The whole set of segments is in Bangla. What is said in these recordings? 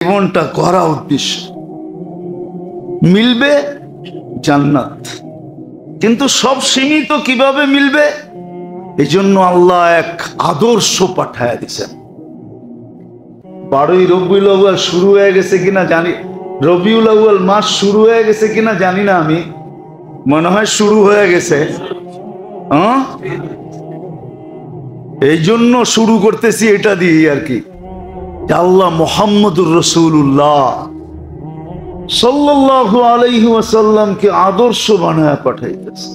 জীবনটা করা উদ্দেশ্য, মিলবে জান্নাত। কিন্তু সব সীমিত কিভাবে মিলবে? এই জন্য আল্লাহ এক আদর্শ পাঠায় দিছেন। 12ই রবিউল আউয়াল শুরু হয়ে গেছে কিনা জানি, রবিউল আউয়াল মাস শুরু হয়ে গেছে কিনা জানি না, আমি মনে হয় শুরু হয়ে গেছে। এই জন্য শুরু করতেছি এটা দিয়ে আর কি, আল্লাহ মুহাম্মদুর রাসূলুল্লাহ সাল্লাল্লাহু আলাইহি ওয়াসাল্লামকে আদর্শ বানায় পাঠাইতেছে,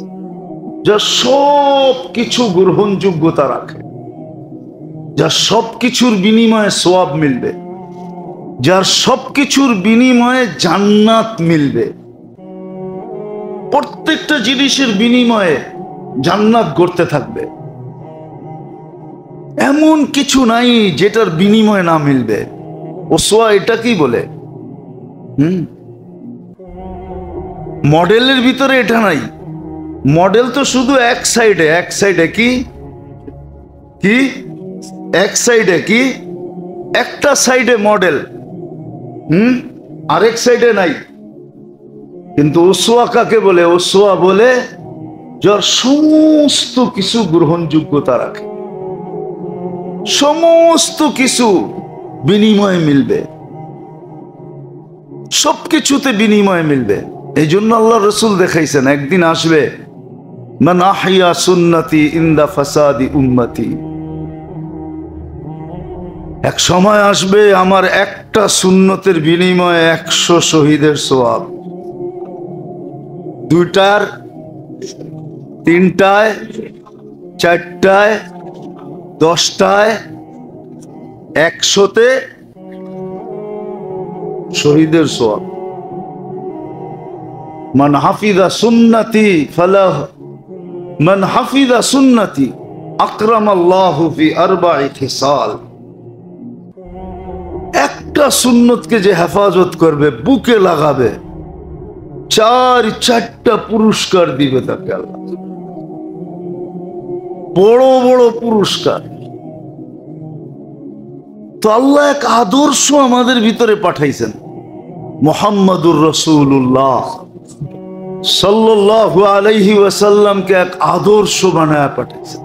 যা সব কিছু গ্রহণযোগ্যতা রাখে, যা সব কিছুর বিনিময়ে সওয়াব মিলবে, যার সব কিছুর বিনিময়ে জান্নাত মিলবে। প্রত্যেকটা জিনিসের বিনিময়ে জান্নাত গড়তে থাকবে, এমন কিছু নাই যেটার বিনিময়ে না মিলবে। ওসওয়া এটা কি বলে, মডেলের ভিতরে এটা নাই। মডেল তো শুধু এক সাইডে, এক সাইডে কি কি এক সাইডে কি একটা সাইডে মডেল, আরেক সাইডে নাই। কিন্তু ওসওয়া কাকে বলে? ওসওয়া বলে যার সমস্ত কিছু গ্রহণযোগ্যতা রাখে, সমস্ত কিছু বিনিময়ে মিলবে, সবকিছুতে বিনিময়ে মিলবে। এই জন্য আল্লাহ রসুল দেখাইছেন একদিন আসবে, মান আহইয়া সুন্নতি ইনদা ফাসাদি উম্মতি, এক সময় আসবে আমার একটা সুন্নতের বিনিময়ে 100 শহীদের সওয়াব। 2টার, 3টায়, 4টায়, 10টায়, 100তে শহীদের সওয়াব। মান হাফিজা সুন্নতি ফালাহ, মান হাফিজা সুন্নতি আকরামাল্লাহু ফি 4 খিসাল। একটা সুন্নতকে যে হেফাজত করবে, বুকে লাগাবে, 4টা পুরস্কার দিবে তাকে আল্লাহ, বড় বড় পুরস্কার। তো আল্লাহ এক আদর্শ আমাদের ভিতরে পাঠাইছেন, মুহাম্মদুর রাসূলুল্লাহ সাল্লাল্লাহু আলাইহি ওয়াসাল্লামকে এক আদর্শ বানায় পাঠাইছেন।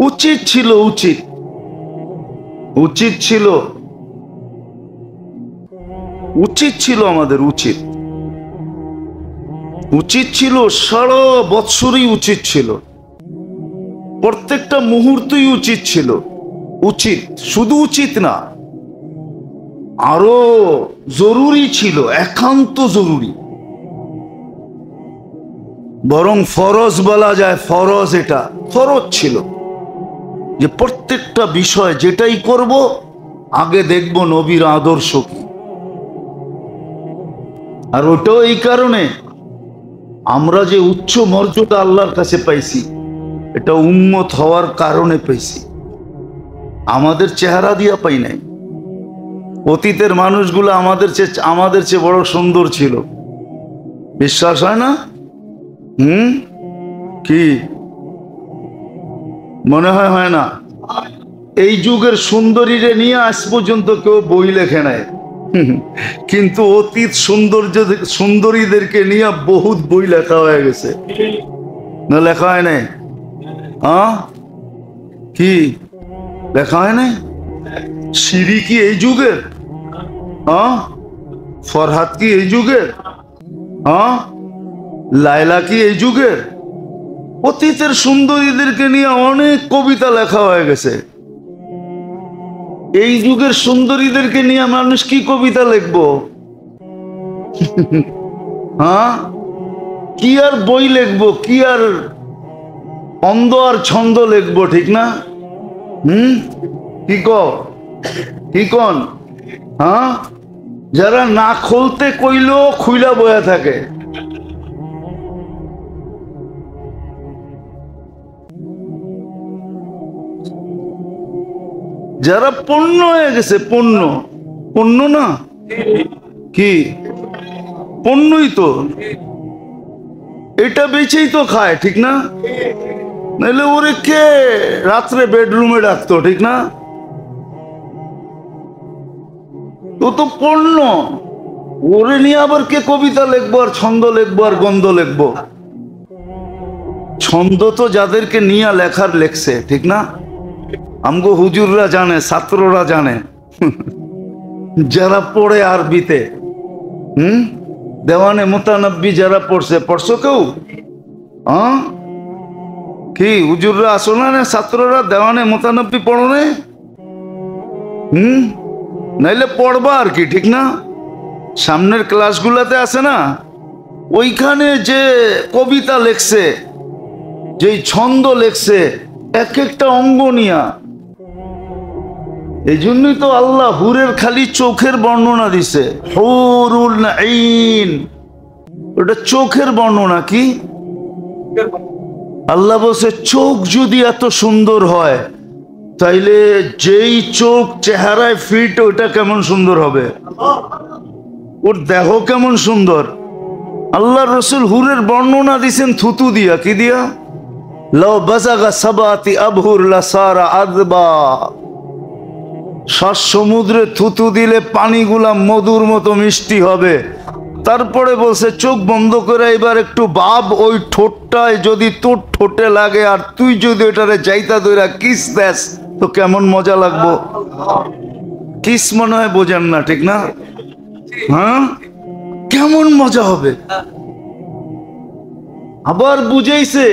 উচিত ছিল, উচিত ছিল, উচিত ছিল আমাদের, উচিত ছিল সারা বৎসরই উচিত ছিল, প্রত্যেকটা মুহূর্তই উচিত ছিল। উচিত শুধু উচিত না, আরো জরুরি ছিল, একান্ত জরুরি, বরং ফরজ বলা যায়। ফরজ, এটা ফরজ ছিল যে প্রত্যেকটা বিষয় যেটাই করব আগে দেখব নবীর আদর্শ কি। আর ওটাও এই কারণে আমরা যে উচ্চ মর্যাদা আল্লাহর কাছে পাইছি, এটা উম্মত হওয়ার কারণে পাইছি, আমাদের চেহারা দিয়া পাই নাই। অতীতের মানুষগুলো আমাদের চেয়ে বড় সুন্দর ছিল, বিশ্বাস হয় না? কি মনে হয়? হয় না? এই যুগের সুন্দরীরে নিয়ে আজ পর্যন্ত কেউ বই লেখে নাই, কিন্তু অতীত সুন্দরীদেরকে নিয়ে বহুত বই লেখা হয়ে গেছে, না লেখা হয় নাই? কি লেখা হয় নাই? সিঁড়ি কি এই যুগের? ফরহাদ কি এই যুগের? লায়লা কি এই যুগের? অতীতের সুন্দরীদেরকে নিয়ে অনেক কবিতা লেখা হয়ে গেছে। এই যুগের সুন্দরীদেরকে নিয়ে মানুষ কি কবিতা লিখবো? কি আর বই লিখবো, কি আর অন্ধ আর ছন্দ লিখবো, ঠিক না? কি কন? যারা না খুলতে কইলেও খুইলা বয়া থাকে। যারা পণ্য হয়ে গেছে, পণ্য না কি? পণ্যই তো, এটা বেচেই তো খায়, ঠিক না? নাহলে ওরে কে রাত্রে বেডরুমে ডাকতো, ঠিক না? ও তো পণ্য, ওরে নিয়ে আবার কে কবিতা লিখবো আর ছন্দ লিখবো আর গন্ধ লিখবো? ছন্দ তো যাদেরকে নিয়ে লেখার লেখছে, ঠিক না? আমগো হুজুররা জানে, ছাত্ররা জানে, যারা পড়ে আরবিতে। দেওয়ানে মুতানব্বি যারা পড়ছো কেউ? কি হুজুররা আসো না, ছাত্ররা দেওয়ানে মুতানব্বি পড়ো নে? নাইলে পড়বা আর কি, ঠিক না? সামনের ক্লাসগুলাতে আছে না, ওইখানে যে কবিতা লেখছে, যেই ছন্দ লেখছে, এক একটা অঙ্গ নিয়া। এই জন্যই তো আল্লাহ হুরের খালি চোখের বর্ণনা দিছে, হুরুল আইন। ওটা চোখের বর্ণনা। কি আল্লাহ বলছে, চোখ যদি এত সুন্দর হয়, তাইলে যেই চোখ চেহারায় ফিট, ওটা কেমন সুন্দর হবে? ওর দেহ কেমন সুন্দর? আল্লাহ রসুল হুরের বর্ণনা দিছেন থুতু দিয়া। কি দিয়া? লাউ বাযাগা সাবাতি আবহুর লাসারা আযবা। 7 সমুদ্রে থুতু দিলে পানিগুলা মধুর মতো মিষ্টি হবে। তারপরে বলছে, চোখ বন্ধ করে এবার একটু ভাব, ওই ঠোঁটটায় যদি তোর ঠোঁটে লাগে আর তুই যদি ওটারে যাইতা দইরা কিস দেস, তো কেমন মজা লাগবো। কিস মনে হয় বোঝেন না, ঠিক না? হ্যাঁ, কেমন মজা হবে। আবার বুঝাইছে,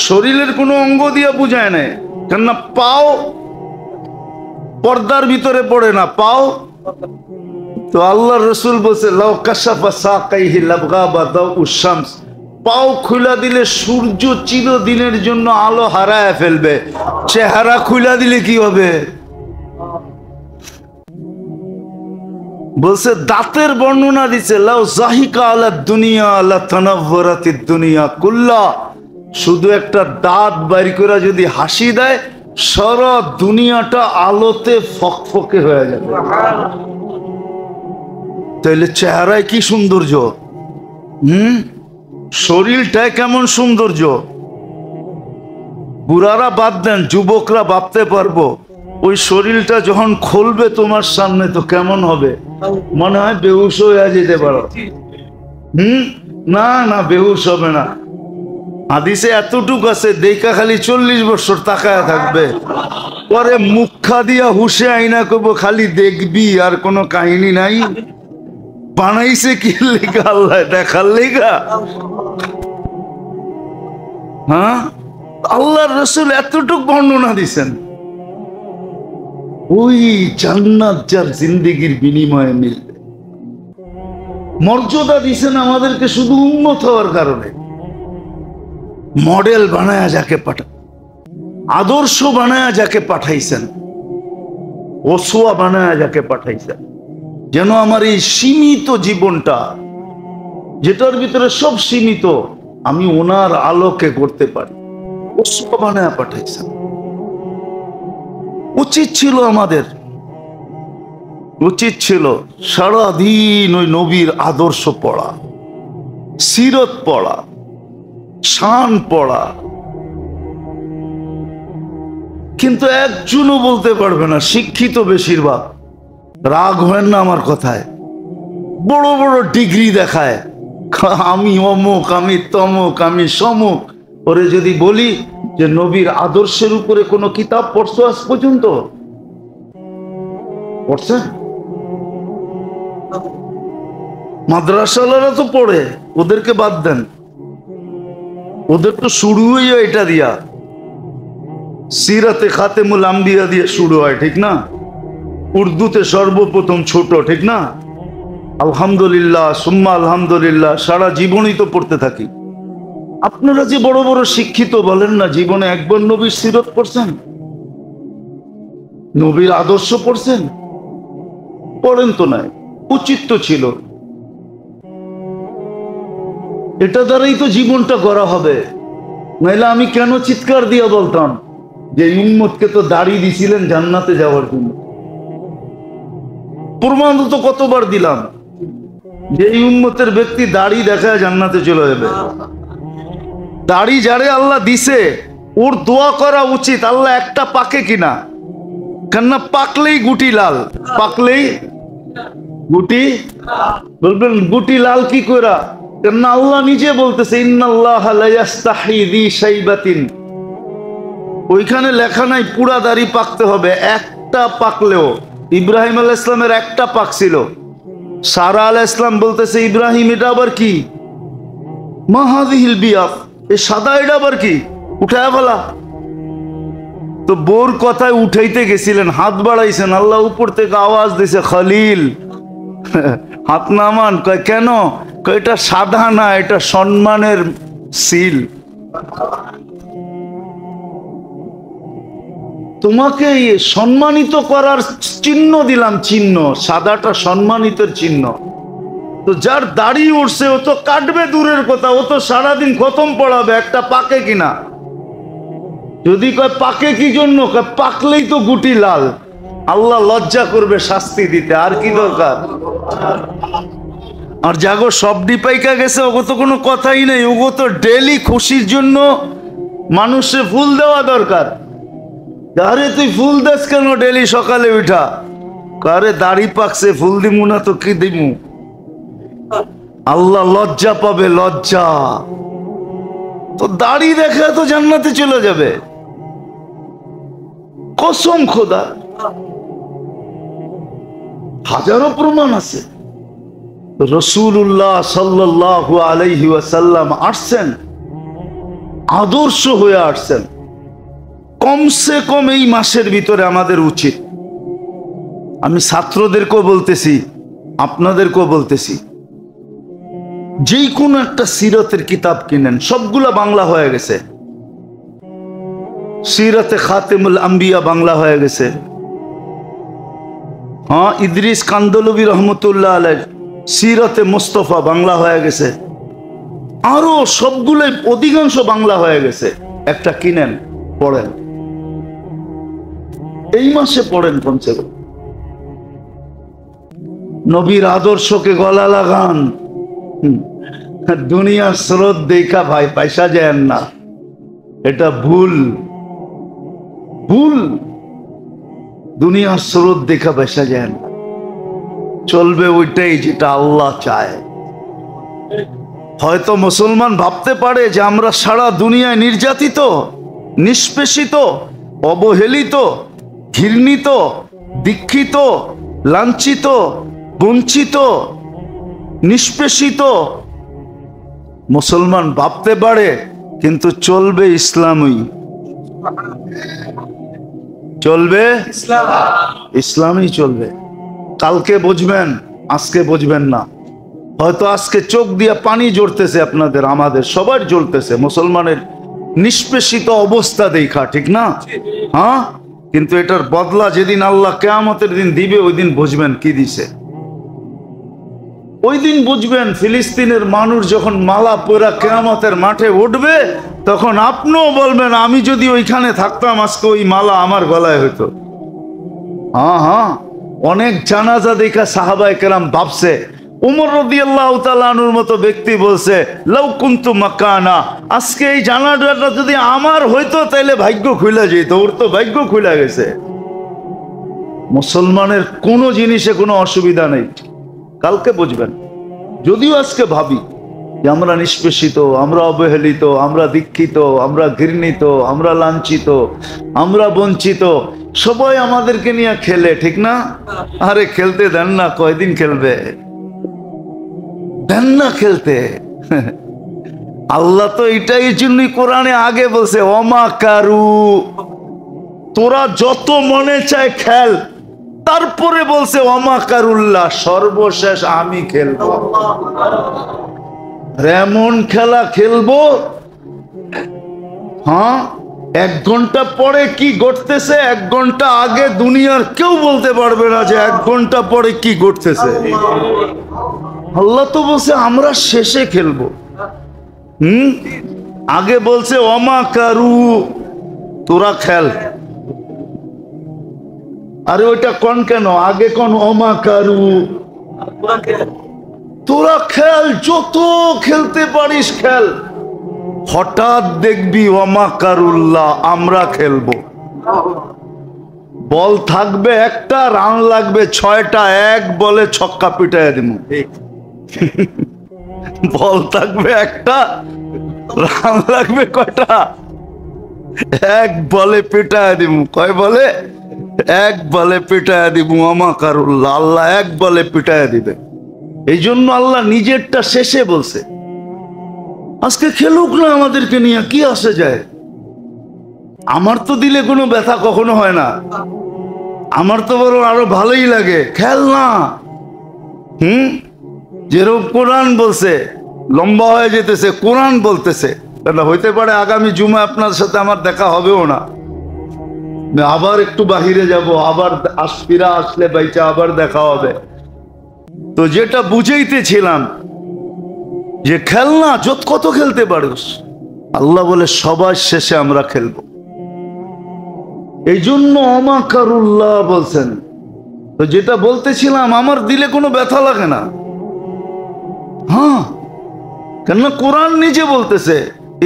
শরীরের কোনো অঙ্গ দিয়া বুঝায় না, কেননা পাও পর্দার ভিতরে পড়ে না, পাও তো। আল্লাহ রসুল বলছে, লাউ কাশাফা সাকাইহি লাবগাবা দাউস শামস। পাও খুলা দিলে সূর্য চিরদিনের জন্য আলো হারায় ফেলবে। চেহারা খুলা দিলে কি হবে? বলছে, দাঁতের বর্ণনা দিছে, লাউ জাহিকা আলা দুনিয়া লা তানাওয়ারাতিদ দুনিয়া কুল্লা। শুধু একটা দাঁত বাইর করে যদি হাসি দেয়, সারা দুনিয়াটা আলোতে ফকফকে হয়ে যাবে। তাইলে চেহারায় কি সৌন্দর্য, শরীরটায় কেমন সৌন্দর্য। বুড়ারা বাদ দেন, যুবকরা ভাবতে পারবো, ওই শরীরটা যখন খুলবে তোমার সামনে, তো কেমন হবে? মনে হয় বেহুশ হয়ে যেতে পারো। না না, বেহুশ হবে না। হাদিসে এতটুক আছে, দেখা খালি 40 বছর তাকায় থাকবে, পরে মুখা দিয়া হুশে আইনা করবো, খালি দেখবি, আর কোনো কাহিনী নাই। বানাইছে কি লেখা? আল্লাহ দেখার লেখা। হ্যাঁ, আল্লাহর রাসূল এতটুক বর্ণনা দিছেন। ওই জান্নাত যার জিন্দেগির বিনিময়ে মিলবে। মর্যাদা দিছেন আমাদেরকে শুধু উম্মত হওয়ার কারণে। মডেল বানায়া যাকে আদর্শ বানায়া যাকে পাঠাইছেন, ওসওয়া বানায়া যাকে পাঠাইছেন, যেন আমার এই সীমিত জীবনটা, যেটার ভিতরে সব সীমিত, আমি ওনার আলোকে করতে পারি। ওসওয়া বানায়া পাঠাইছেন। উচিত ছিল আমাদের, উচিত ছিল সারাদিন ওই নবীর আদর্শ পড়া, সিরত পড়া, শান পড়া। কিন্তু একজনও বলতে পারবে না, শিক্ষিত বেশিরভাগ। রাগ হয় না আমার কথায়, বড় বড় ডিগ্রি দেখায়, আমি অমুক, আমি তমুক, আমি সমুক। ওরে যদি বলি যে নবীর আদর্শের উপরে কোনো কিতাব পড়ছো আজ পর্যন্ত? পড়ছে? মাদ্রাসাওয়ালারা তো পড়ে, ওদেরকে বাদ দেন। ওদের তো শুরু হইয়া এটা দিয়া, সিরাতে খাতেমুল আম্বিয়া দিয়ে শুরু হয়, ঠিক না? উর্দুতে সর্বপ্রথম ছোট, ঠিক না? আলহামদুলিল্লাহ সুম্মা আলহামদুলিল্লাহ, সারা জীবনই তো পড়তে থাকি। আপনারা যে বড় বড় শিক্ষিত, বলেন না জীবনে একবার নবীর সিরত পড়ছেন? নবীর আদর্শ পড়ছেন? পড়েন তো নাই, উচিত তো ছিল। এটা দ্বারাই তো জীবনটা গড়া হবে। নাইলে আমি কেন চিৎকার দিয়ে বলতাম যে উম্মতকে তো দাড়ি দিছিলেন জান্নাতে যাওয়ার জন্য? প্রমাণ তো কতবার দিলাম যে এই উম্মতের ব্যক্তি দাড়ি দেখায় জান্নাতে চলে যাবে। দাড়ি যারে আল্লাহ দিছে, ওর দোয়া করা উচিত, আল্লাহ একটা পাকে কিনা। কেননা পাকলেই গুটি লাল, পাকলেই গুটি বলবেন গুটি লাল কি করে? কেন আল্লাহ নিজে বলতেছে ইন্নাল্লাহা লা ইস্তাহি যি শাইবাতিন, ওইখানে লেখা নাই পুরা দাড়ি পাকতে হবে, একটা পাকলেও। ইব্রাহিম আলাইহিস সালামের একটা পাকছিল, সারা আলাইহিস সালাম বলতেছে ইব্রাহিম এটা আবার কি? মা হাযিহিল বিয়াদ, এই সাদা এটা আবার কি? উঠায় ফেলা। তো বোর কথায় উঠাইতে গেছিলেন, হাত বাড়াইছেন, আল্লাহ উপর থেকে আওয়াজ দিছে খলিল হাত নামান। কয় কেন? কয় এটা সাদা না, এটা সম্মানের সিল। তোমাকে সম্মানিত করার চিহ্ন দিলাম, চিহ্ন সাদাটা সম্মানিতের চিহ্ন। তো যার দাড়ি উঠছে ও তো কাটবে দূরের কথা, ও তো সারাদিন খতম পড়াবে, একটা পাকে কিনা। যদি কয় পাকে কি জন্য, কয় পাকলেই তো গুটি লাল, আল্লাহ লজ্জা করবে শাস্তি দিতে, আর কি দরকার? আর জাগো সবডি পাইকা গেছে, ওগো তো কোনো কথাই নেই, ওগো তো ডেলি খুশির জন্য মানুষে ফুল দেওয়া দরকার। আরে তুই ফুল দেস কেন ডেলি সকালে উঠা? আরে দাড়ি পাকছে, ফুল দিমু না তো কি দিমু? আল্লাহ লজ্জা পাবে, লজ্জা। তো দাড়ি দেখে তো জান্নাতে চলে যাবে, কসম খোদা। হাজারো প্রমাণ আছে। রাসূলুল্লাহ সাল্লাল্লাহু আলাইহি ওয়াসাল্লাম আসছেন, আদর্শ হয়ে আসছেন। কমসে কম এই মাসের ভিতরে আমাদের উচিত, আমি ছাত্রদেরকেও বলতেছি, আপনাদেরকেও বলতেছি, যেই কোনো একটা সিরতের কিতাব কিনেন, সবগুলা বাংলা হয়ে গেছে। সিরাতে খাতেমুল আম্বিয়া বাংলা হয়ে গেছে। হ্যাঁ, ইদ্রিস কান্দলবী রহমতুল্লাহ আলাইহির সিরাতে মুস্তাফা বাংলা হয়ে গেছে। আরো সবগুলোই অধিকাংশ বাংলা হয়ে গেছে। একটা কিনেন, পড়েন, এই মাসে পড়েন কমসে কম। নবীর আদর্শকে গলা লাগান। দুনিয়ার স্রোত দেখা ভাই পয়সা যায় না, এটা ভুল। ভুল, দুনিয়ার স্রোত দেখা পয়সা যায় না, চলবে ওইটাই যেটা আল্লাহ চায়। হয়তো মুসলমান ভাবতে পারে যে আমরা সারা দুনিয়ায় নির্যাতিত, নিষ্পেষিত, অবহেলিত, ঘৃণিত, দীক্ষিত, লাঞ্ছিত, বঞ্চিত, নিষ্পেষিত মুসলমান ভাবতে পারে, কিন্তু চলবে ইসলামই, চলবে ইসলামই চলবে। কালকে বুঝবেন, আজকে বুঝবেন না। হয়তো আজকে চোখ দিয়ে পানি ঝরতেছে আপনাদের, আমাদের সবার জ্বলতেছে মুসলমানের নিষ্পেষিত অবস্থা দেখা, ঠিক না? হ্যাঁ, কিন্তু এটার বদলা যেদিন আল্লাহ কিয়ামতের দিন দিবে, ওই দিন বুঝবেন কি দিছে। ওই দিন বুঝবেন ফিলিস্তিনের মানুষ যখন মালা পরা কিয়ামতের মাঠে উঠবে, তখন আপনিও বলবেন আমি যদি ওইখানে থাকতাম আজকে ওই মালা আমার গলায় হইতো। হ্যাঁ হ্যাঁ, অনেক জানাজা দেখা সাহাবায়ে কেরাম ভাবছে, উমর রাদিয়াল্লাহু তাআলা আনহুর মতো ব্যক্তি বলছে লাউ কুনতু মাকানা, আজকে এই জানাজাটা যদি আমার হইতো তাহলে ভাগ্য খুলে যেত। ওর তো ভাগ্য খুলে গেছে। মুসলমানের কোনো জিনিসে কোনো অসুবিধা নেই, কালকে বুঝবেন। যদিও আজকে ভাবি যে আমরা নিষ্পেষিত, আমরা অবহেলিত, আমরা দীক্ষিত, আমরা ঘৃণিত, আমরা লাঞ্ছিত, আমরা বঞ্চিত, সবাই আমাদেরকে নিয়ে খেলে, ঠিক না? আরে খেলতে দেন না, কয়দিন খেলবে? দেন না খেলতে। আল্লাহ তো এটাই জন্যই কোরআনে আগে বলছে ওমা কারু, তোরা যত মনে চায় খেল, তারপরে বলছে ওমা কারুল্লাহ, সর্বশেষ আমি খেলবো। এমন খেলা খেলবো, হ্যাঁ, 1 ঘন্টা পরে কি ঘটতেছে 1 ঘন্টা আগে দুনিয়ার কেউ বলতে পারবে না যে 1 ঘন্টা পরে কি ঘটতেছে। আল্লাহ তো বলছে আমরা শেষে খেলবো। আগে বলছে ওমা কারু, তোরা খেল। আরে ওইটা কোন কেন? আগে কোন ওমা কারু, তোরা খেল, যত খেলতে পারিস খেল। হঠাৎ দেখবি ওমা কারুল্লাহ, আমরা খেলবো। বল থাকবে একটা, রান লাগবে 6টা, এক বলে ছক্কা পিটাইয়া দিব। বল থাকবে একটা, রান লাগবে কয়টা? এক বলে পিটাইয়া দিব। কয় বলে? এক বলে পিটাইয়া দিব। আমাকারুল্লাহ, আল্লাহ এক বলে পিটাইয়া দিবে। এই জন্য আল্লাহ নিজেরটা শেষে বলছে। আজকে খেলুক না, আমাদেরকে নিয়ে কি আসে যায়? আমার তো দিলে কোনো ব্যথা কখনো হয় না, আমার তো বরং আরো ভালোই লাগে। খেল না। যেরকম কোরআন বলছে, লম্বা হয়ে যেতেছে, কোরআন বলতেছে। হইতে পারে আগামী জুমা আপনার সাথে আমার দেখা হবেও না, আবার একটু বাহিরে যাব, আবার ফিরা আসলে বাইচা আবার দেখা হবে। তো যেটা বুঝাইতেছিলাম যে খেলনা কত খেলতে পারিস, আল্লাহ বলে সবার শেষে আমরা খেলবো। এই জন্য অমাকারুল্লাহ বলছেন। তো যেটা বলতেছিলাম, আমার দিলে কোনো ব্যথা লাগে না। হ্যাঁ, কেননা কোরআন নিজে বলতেছে,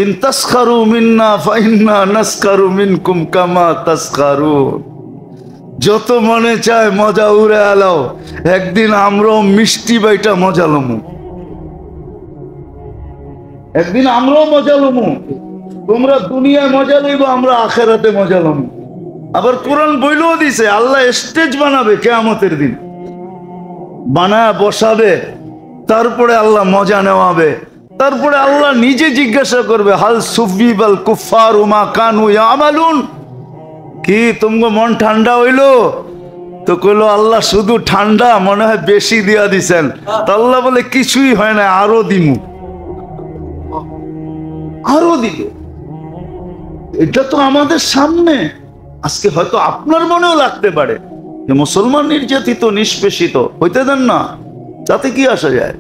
ইন তাসখারু মিন্না ফাইন্না নাসখারু মিনকুম কামা তাসখারুন। যত মনে চায় মজা উড়ে আলাও, একদিন আমরাও মিষ্টি বাইটা মজা লমু। একদিন আমরাও মজা লমু। তোমরা দুনিয়ায় মজা লইব, আমরা আখেরাতে মজা লমু। আবার কোরআন বইলেও দিছে, আল্লাহ স্টেজ বানাবে কিয়ামতের দিন, বানায় বসাবে, তারপরে আল্লাহ মজা নেওয়াবে। তারপরে আল্লাহ নিজে জিজ্ঞাসা করবে, হাল সুফিবাল কুফারু মা কানু ইয়ামালুন। কি তোমগো মন ঠান্ডা হইলো? তো কইলো, আল্লাহ শুধু ঠান্ডা, মনে হয় বেশি দিয়া দিছেন। তো আল্লাহ বলে, কিছুই হয় না, আরো দিমু, আরো দিব। এটা তো আমাদের সামনে। আজকে হয়তো আপনার মনেও লাগতে পারে যে মুসলমান নির্যাতিত, নিষ্পেষিত, হইতে দেন না, তাতে কি আসা যায়?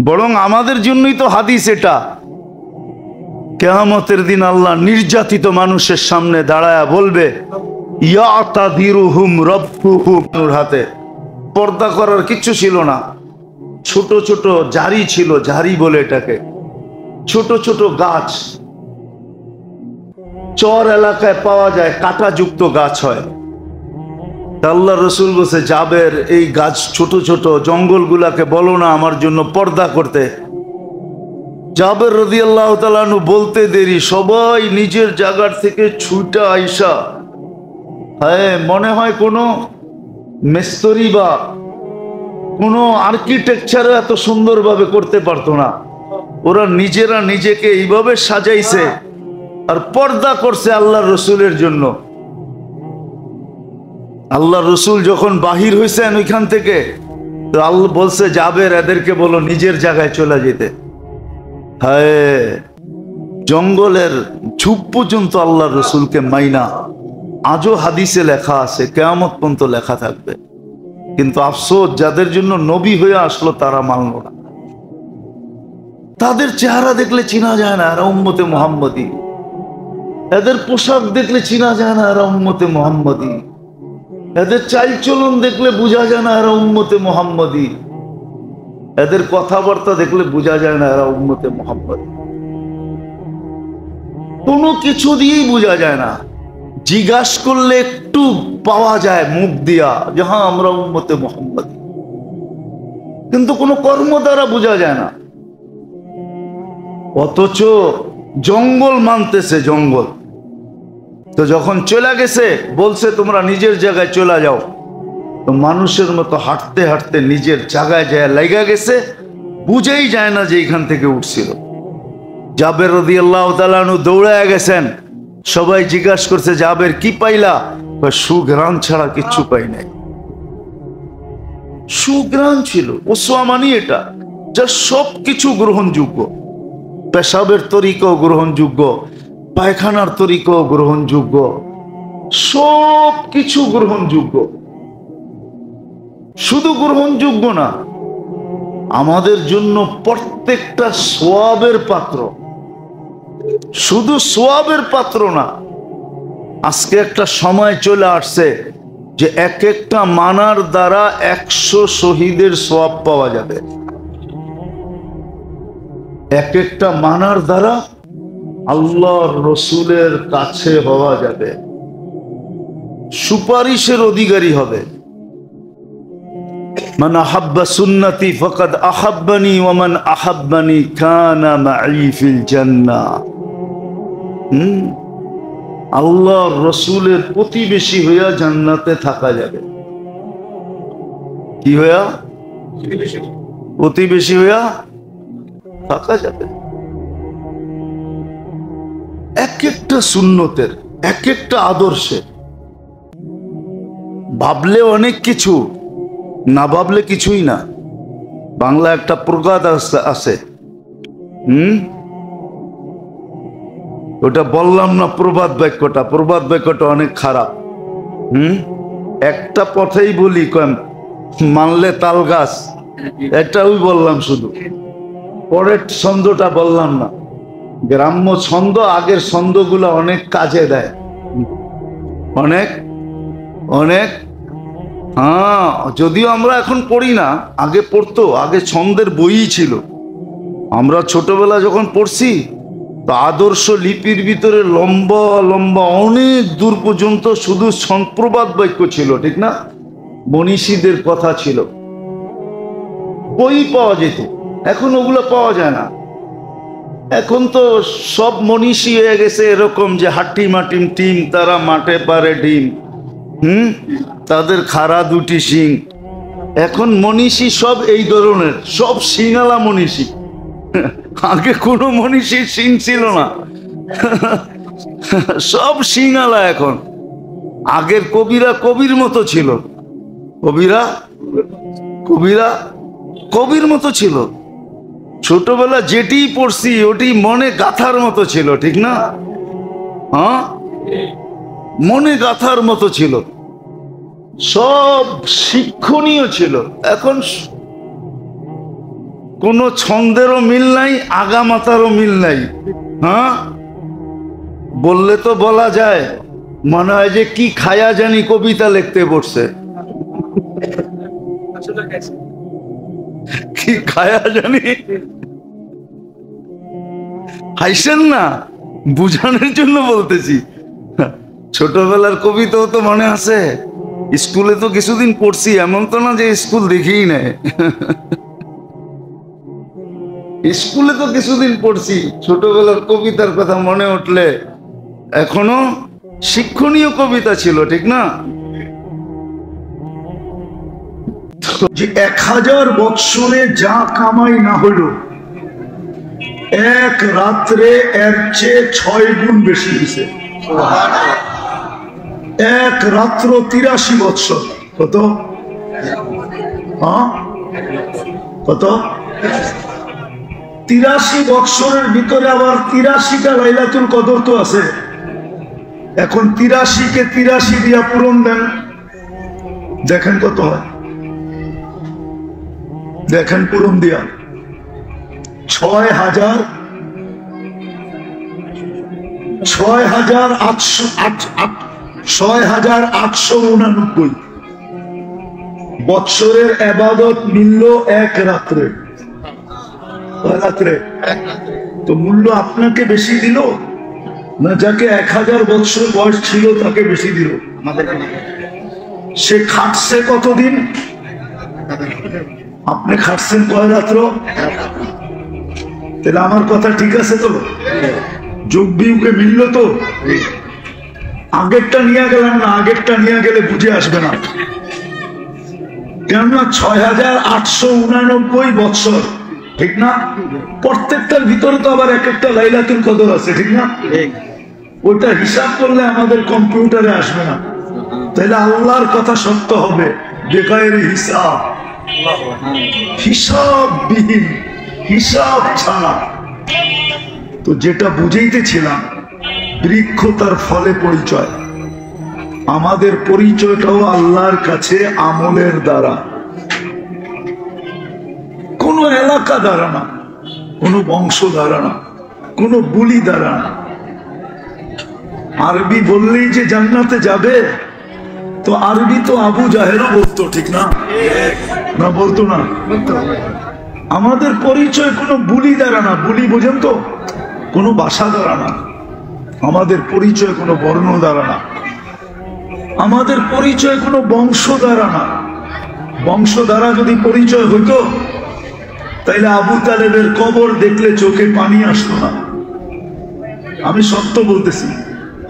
বরং আমাদের জন্যই তো হাদিস এটা। কিয়ামতের দিন আল্লাহ নির্যাতিত মানুষের সামনে দাঁড়ায়া বলবে, ইয়াতাদিরুহুম রাব্বুহুম। হাতে পর্দা করার কিচ্ছু ছিল না, ছোট ছোট জারি ছিল, জারি বলে এটাকে, ছোট ছোট গাছ। চর এলাকায় পাওয়া যায়, কাঁটাযুক্ত গাছ হয়। আল্লাহ রসুল বলছে, জাবের, এই গাছ ছোট ছোট জঙ্গলগুলাকে বলো না আমার জন্য পর্দা করতে। জাবের রাদিয়াল্লাহু তাআলা আনহু বলতে দেরি, সবাই নিজের জায়গার থেকে ছুটা আইসা, হ্যাঁ, মনে হয় কোনো মিস্ত্রি বা কোনো আর্কিটেকচারও এত সুন্দরভাবে করতে পারতো না। ওরা নিজেরা নিজেকে এইভাবে সাজাইছে আর পর্দা করছে আল্লাহর রসুলের জন্য। আল্লাহ রসুল যখন বাহির হয়েছেন ওইখান থেকে, তো আল্লাহ বলছে, জাবের, এদেরকে বলো নিজের জায়গায় চলে যেতে। হ্যাঁ, জঙ্গলের ঝুপ পর্যন্ত আল্লাহ রসুলকে মাইনা। আজও হাদিসে লেখা আছে, কিয়ামত পর্যন্ত লেখা থাকবে। কিন্তু আফসোস, যাদের জন্য নবী হয়ে আসলো তারা মানল না। তাদের চেহারা দেখলে চিনা যায় না এরা উম্মতে মুহাম্মদী। এদের পোশাক দেখলে চিনা যায় না এরা উম্মতে মুহাম্মদী। এদের চালচলন দেখলে বোঝা যায় না এরা উম্মতে মুহাম্মদী। এদের কথাবার্তা দেখলে বোঝা যায় না এরা উম্মতে মুহাম্মদী। কোনো কিছু দিয়েই বোঝা যায় না। জিজ্ঞাস করলে একটু পাওয়া যায় মুখ দিয়া যে হ্যাঁ আমরা উম্মতে মুহাম্মদী, কিন্তু কোনো কর্ম দ্বারা বোঝা যায় না। অথচ জঙ্গল মানতেছে, জঙ্গল। তো যখন চলে গেছে, বলছে তোমরা নিজের জায়গায় চলে যাও, তো মানুষের মতো হাঁটতে হাঁটতে নিজের জায়গায় যায় লাগা গেছে, বুঝেই যায় না যে এখান থেকে উঠছিল। জাবের রাদিয়াল্লাহু তাআলা আনহু দৌড়ায় গেছেন। সবাই জিজ্ঞাসা করছে, জাবের কি পাইলা? সুঘ্রাণ ছাড়া কিচ্ছু পাই নাই। সুঘ্রাণ ছিল, ওসওয়ামানি এটা, যা সব কিছু গ্রহণযোগ্য। পেশাবের তরিকাও গ্রহণযোগ্য, পায়খানার তরিকাও গ্রহণযোগ্য, সব কিছু গ্রহণযোগ্য। শুধু গ্রহণযোগ্য না, আমাদের জন্য প্রত্যেকটা সওয়াবের পাত্র। শুধু সওয়াবের পাত্র না, আজকে একটা সময় চলে আসছে যে এক একটা মানার দ্বারা 100 শহীদের সওয়াব পাওয়া যাবে। এক একটা মানার দ্বারা আল্লাহর রসুলের কাছে হওয়া যাবে। সুপারিশের অধিকারী হবে। মান আহাব্বা সুন্নতি ফাকাদ আহাব্বানি ওয়া মান আহাব্বানি কানা মাই ফিল জান্নাহ। আল্লাহর রাসূলের প্রতিবেশী হইয়া জান্নাতে থাকা যাবে। কি হইয়া? প্রতিবেশী হইয়া থাকা যাবে। এক একটা সুন্নতের, এক একটা আদর্শে ভাবলে অনেক কিছু, না ভাবলে কিছুই না। বাংলা একটা প্রবাদ আছে, ওটা বললাম না, প্রবাদ বাক্যটা অনেক খারাপ। একটা পথেই বলি, মানলে তাল গাছ, এটাই বললাম শুধু, পরের ছন্দটা বললাম না। গ্রাম্য ছন্দ, আগের ছন্দগুলো অনেক কাজে দেয়, অনেক অনেক। হ্যাঁ, যদিও আমরা এখন পড়ি না, আগে পড়তো, আগে ছন্দের বইই ছিল। আমরা ছোটবেলা যখন পড়ছি, তো আদর্শ লিপির ভিতরে লম্বা লম্বা অনেক দূর পর্যন্ত শুধু প্রবাদ বাক্য ছিল, ঠিক না? মনীষীদের কথা ছিল, বই পাওয়া যেত। এখন ওগুলো পাওয়া যায় না। এখন তো সব মনীষী হয়ে গেছে এরকম যে হাট্টি মাটিম টিম, তারা মাঠে পারে ডিম, তাদের খাড়া দুটি শিং। এখন মনীষী সব এই ধরনের, সব শিঙালা মনীষী। আগে কোনো মনীষীর শিং ছিল না, সব শিঙালা এখন। আগের কবিরা কবির মতো ছিল, কবিরা কবির মতো ছিল। ছোটবেলা যেটি পড়ছি ওটি মনে গাথার মতো ছিল, ঠিক না? হ্যাঁ, মনে গাথার মতো ছিল, সব শিক্ষণীয় ছিল। এখন কোন ছন্দেরও মিল নাই, আগামাতারও মিল নাই। হ্যাঁ, বললে তো বলা যায়, মনে হয় যে কি খায়া জানি কবিতা লিখতে বসছে। কি খায়া জানি, হাইসেন না, বুঝানোর জন্য বলতেছি। ছোটবেলার কবিতাও তো মনে আছে, স্কুলে তো কিছুদিন পড়ছি, এমন তো না যে স্কুল দেখিই নেয়। স্কুলে তো কিছুদিন পড়ছি, ছোটবেলার কবিতার কথা মনে উঠলে এখনো শিক্ষণীয় কবিতা ছিল, ঠিক না? যে 1000 বৎসরে যা কামাই না হলো, এক রাত্রে এর চেয়ে 6 গুণ বেশি দিছে। এক রাত্র 83 বৎসর, কত? কত? 83 বৎসরের ভিতরে আবার 83টা লাইলাতুল কদর তো আছে। এখন 83 কে 83 দিয়া পূরণ দেন, দেখেন কত হয়, দেখেন পূরণ দিয়া 6,889 বৎসরের ইবাদত মিলল এক রাত্রে। তো মূল্য আপনাকে বেশি দিল না যাকে 1000 বৎসর বয়স ছিল তাকে বেশি দিল? সে খাটছে কতদিন, আপনি খাটছেন কয় রাত্র? তাহলে আমার কথা ঠিক আছে তো? যোগ বিয়োগে মিলল তো? আগেরটা নিয়ে গেলাম না, আগেরটা নিয়ে গেলে বুঝে আসবে না। কেননা 6,889 বৎসর, ঠিক না? প্রত্যেকটার ভিতরে তো আবার এক একটা লাইলাতুল কদর আছে, ঠিক না? ওইটা হিসাব করলে আমাদের কম্পিউটারে আসবে না। তাহলে আল্লাহর কথা সত্য হবে, বেকায়ের হিসাব, হিসাববিহীন, হিসাব ছাড়া। তো যেটা বুঝাইতেছিলাম, বৃক্ষ তার ফলে পরিচয়, আমাদের পরিচয়টাও আল্লাহর কাছে আমলের দ্বারা, কোন এলাকা দ্বারা না, কোন বংশ দ্বারা না, কোন বুলি দ্বারা না। আরবি বললেই যে জান্নাতে যাবে, তো আরবি তো আবু জাহেলও বলতো, ঠিক না? না বলতো না? আমাদের পরিচয় কোনো বুলি দ্বারা না, বুলি বোঝেন তো, কোনো ভাষা দ্বারা না, আমাদের পরিচয় কোনো বর্ণ দ্বারা না। আমাদের পরিচয় কোনো বংশ দ্বারা না। বংশ দ্বারা যদি পরিচয় হতো তাইলে আবু তালেবের কবর দেখলে চোখে পানি আসতো না। আমি সত্য বলতেছি,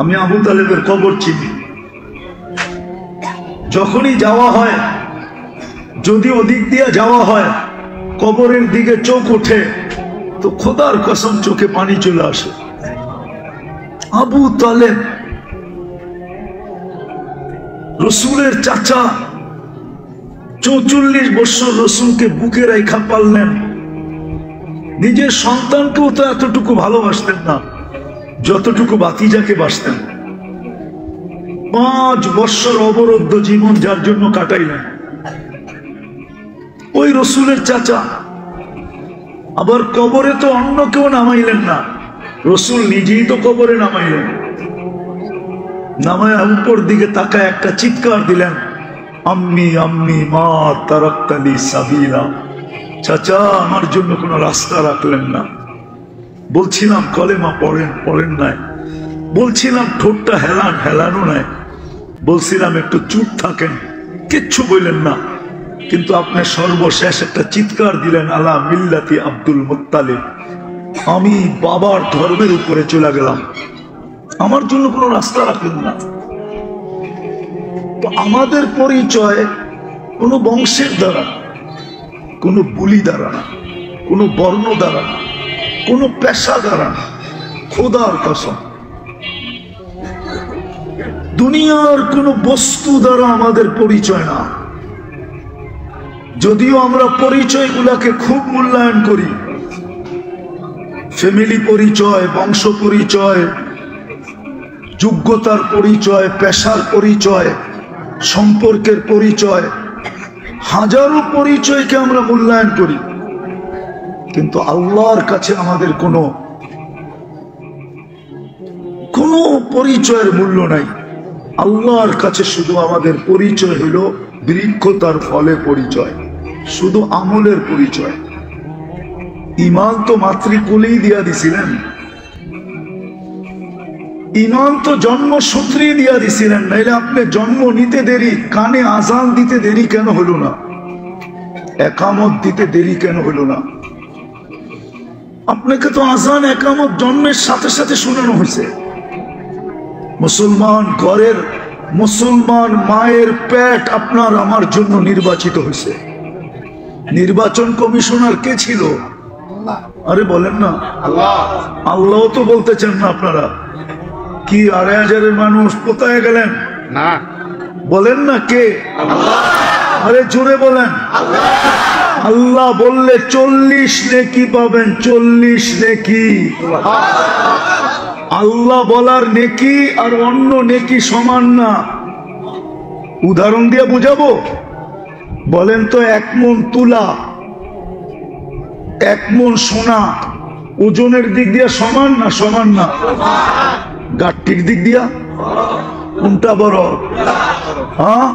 আমি আবু তালেবের কবর চিনি। যখনই যাওয়া হয়, যদি ওদিক দিয়ে যাওয়া হয়, কবরের দিকে চোখ ওঠে তো খোদার কসম চোখে পানি চলে আসে। আবু তালেব রসুলের চাচা, 44 বছর রসুলকে বুকে রেখা পাললেন। নিজের সন্তানকেও তো এতটুকু ভালোবাসতেন না যতটুকু ভাতিজাকে বাসতেন। 5 বছর অবরুদ্ধ জীবন যার জন্য কাটাইলেন ওই রসুলের চাচা। আবার কবরে তো অন্য কেউ নামাইলেন না, রসুল নিজেই তো কবরে নামাইলেন। নামায় উপর দিকে তাকায় একটা চিৎকার দিলেন, আম্মি আম্মি মা তারাক্তালি সাবিলা। চাচা আমার জন্য কোনো রাস্তা রাখলেন না। বলছিলাম কলেমা পড়েন, পড়েন নাই। বলছিলাম ঠোঁটটা হেলান, হেলানো নাই। বলছিলাম একটু চুপ থাকেন, কিচ্ছু বললেন না। কিন্তু আপনি সর্বশেষ একটা চিৎকার দিলেন, আলা মিল্লাতি আব্দুল মুত্তালিব। আমি বাবার ধর্মের উপরে চলে গেলাম, আমার জন্য কোনো রাস্তা রাখলেন না। তো আমাদের পরিচয় কোনো বংশের দ্বারা, কোনো বুলি দ্বারা না, কোনো বর্ণ দ্বারা না, কোনো পেশা দ্বারা না। খোদার কসম, দুনিয়ার কোনো বস্তু দ্বারা আমাদের পরিচয় না। যদিও আমরা পরিচয়গুলোকে খুব মূল্যায়ন করি, ফ্যামিলি পরিচয়, বংশ পরিচয়, যোগ্যতার পরিচয়, পেশার পরিচয়, সম্পর্কের পরিচয়, হাজারো পরিচয়কে আমরা মূল্যায়ন করি। কিন্তু আল্লাহর কাছে আমাদের কোনো পরিচয়ের মূল্য নাই। আল্লাহর কাছে শুধু আমাদের পরিচয় হলো বৃক্ষ তার ফলে পরিচয়, শুধু আমলের পরিচয়। ইমান তো মাতৃকুলেই দিয়া দিছিলেন, ইমান তো জন্মসূত্রেই দিয়া দিছিলেন। নাইলে আপনি জন্ম নিতে দেরি, কানে আজান দিতে দেরি কেন হলো না? একামত দিতে দেরি কেন হলো না? আপনাকে তো আজান একামত জন্মের সাথে সাথে শোনানো হয়েছে। মুসলমান ঘরের মুসলমান মায়ের পেট আপনার আমার জন্য নির্বাচিত হয়েছে। নির্বাচন কমিশনার কে ছিল? আরে বলেন না, আল্লাহ তো বলতেছেন না আপনারা। কি 2,500 মানুষ কোথায় গেলেন? না বলেন না কে? আরে জোরে বলেন। আল্লাহ বললে 40 নেকি পাবেন, 40 নেকি। আল্লাহ বলার নেকি আর অন্য নেকি সমান না। উদাহরণ দিয়ে বুঝাবো, বলেন তো 1 মণ তুলা, 1 মণ সোনা ওজনের দিক দিয়ে সমান না? সমান না। গাঠটির দিক দিয়া কোনটা বড়? হ্যাঁ,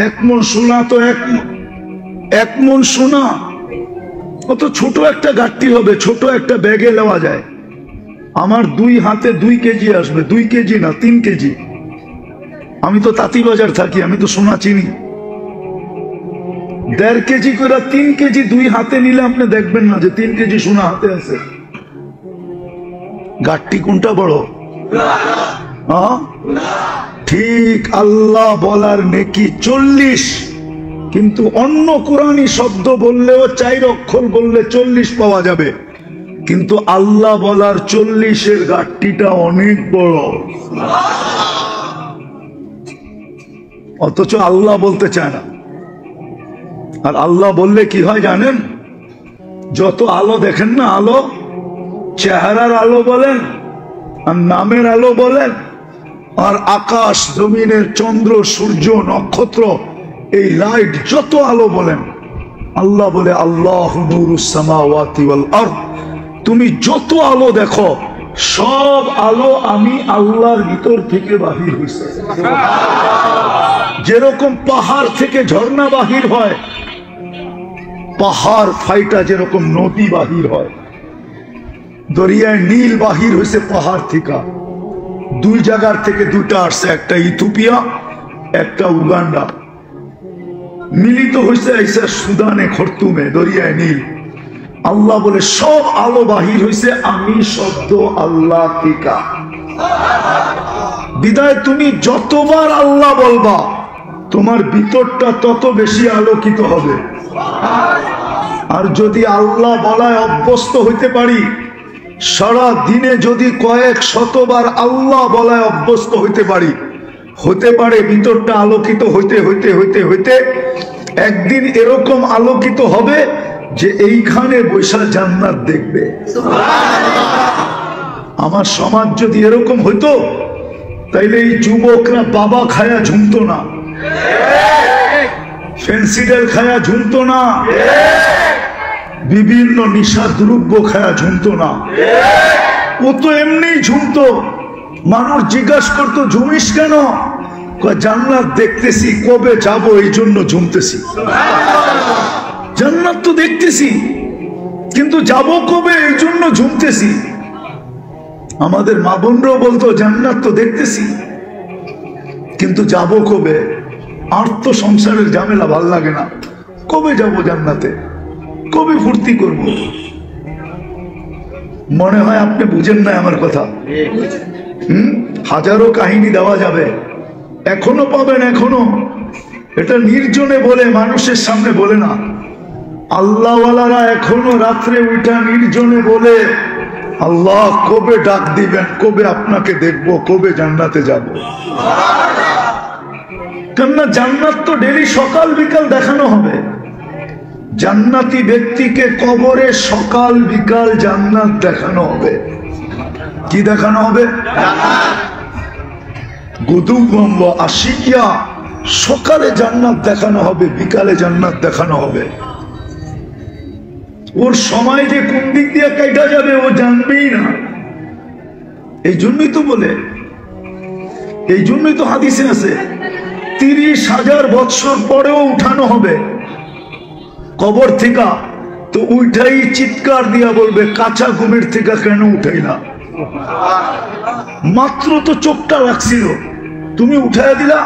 1 মণ সোনা তো 1 মণ সোনা কত ছোট একটা গাঠটি হবে, ছোট একটা ব্যাগে নেওয়া যায়। আমার 2 হাতে 2 কেজি আসবে, 2 কেজি না 3 কেজি। আমি তো তাঁতিবাজার থাকি, আমি তো সোনা চিনি। 1.5 কেজি করে 3 কেজি 2 হাতে নিলে আপনি দেখবেন না যে 3 কেজি সোনা হাতে আছে। গাঠটি কোনটা বড়? ঠিক আল্লাহ বলার নেকি 40, কিন্তু অন্য কোরআনী শব্দ বললেও 4 অক্ষর বললে 40 পাওয়া যাবে। কিন্তু আল্লাহ বলার 40-এর গাঠটিটা অনেক বড়। অথচ আল্লাহ বলতে চায় না। আর আল্লাহ বললে কি হয় জানেন? যত আলো দেখেন না, আলো, চেহারার আলো বলেন আর নামের আলো বলেন, আর আকাশ জমিনের চন্দ্র সূর্য নক্ষত্র এই লাইট যত আলো বলেন, আল্লাহ বলে আল্লাহু নূরুস সামাওয়াতি ওয়াল আরদ। তুমি যত আলো দেখো সব আলো আমি আল্লাহর ভিতর থেকে বাহির হইছে। যেরকম পাহাড় থেকে ঝর্ণা বাহির হয়, পাহাড় ফাইটা যেরকম নদী বাহির হয়, দরিয়ায় নীল বাহির হয়েছে পাহাড় থেকে। দুই জায়গার থেকে দুইটা আসছে, একটা ইথিওপিয়া একটা উগান্ডা, মিলিত হয়েছে এসে সুদানে খর্তুমে দরিয়ায় নীল। আল্লাহ বলে সব আলো বাহির হয়েছে আমি শব্দ আল্লাহ টিকা। বিদায় তুমি যতবার আল্লাহ বলবা তোমার ভিতরটা তত বেশি আলোকিত হবে। আর যদি আল্লাহ বলায় অভ্যস্ত হইতে পারি, সারা দিনে যদি কয়েক শতবার আল্লাহ বলায় অভ্যস্ত হইতে পারি, হতে পারে ভিতরটা আলোকিত হইতে হইতে হইতে হইতে একদিন এরকম আলোকিত হবে যে এইখানে বৈশা জান্নাত দেখবে। আমার সমাজ যদি এরকম হইতো তাইলে এই যুবকরা বাবা খায়া ঝুমতো না, ফেন্সিডেল খায়া ঝুমতো না, বিভিন্ন নিশা দ্রব্য খায়া ঝুমতো না। ও তো এমনি ঝুমতো। মানুষ জিজ্ঞাসা করতো ঝুমিস কেন? জান্নাত দেখতেছি, কবে যাব এই জন্য ঝুমতেছি। জান্নাত তো দেখতেছি কিন্তু যাব কবে এই জন্য ঝুমতেছি। আমাদের মা বোনরাও বলতো জান্নাত তো দেখতেছি কিন্তু যাব কবে? আর তো সংসারের ঝামেলা ভাল লাগে না, কবে যাব জান্নাতে, কবে ফুর্তি করব? মনে হয় আপনি বুঝেন না আমার কথা। হাজারো কাহিনী দেওয়া যাবে, এখনো পাবেন, এখনো। এটা নির্জনে বলে, মানুষের সামনে বলে না। আল্লাহওয়ালারা এখনো রাত্রে উঠা নির্জনে বলে আল্লাহ কবে ডাক দিবেন, কবে আপনাকে দেখব, কবে জান্নাতে যাব। কেননা জান্নাত তো ডেলি সকাল বিকাল দেখানো হবে। জান্নাতি ব্যক্তিকে কবরে সকাল বিকাল জান্নাত দেখানো হবে। কি দেখানো হবে? গুদুম আশিয়া, সকালে জান্নাত দেখানো হবে, বিকালে জান্নাত দেখানো হবে। ওর সময় যে কোন দিক দিয়ে কেটে যাবে ও জানবেই না। এই জন্যই তো বলে, এই জন্যই তো হাদিসে আছে 30,000 বৎসর পরেও উঠানো হবে কবর থেকে। তো উঠাই চিৎকার দিয়া বলবে কাঁচা ঘুমের থেকে কেন উঠাই না? মাত্র তো চোখটা লাগছিল, তুমি উঠাইয়া দিলা।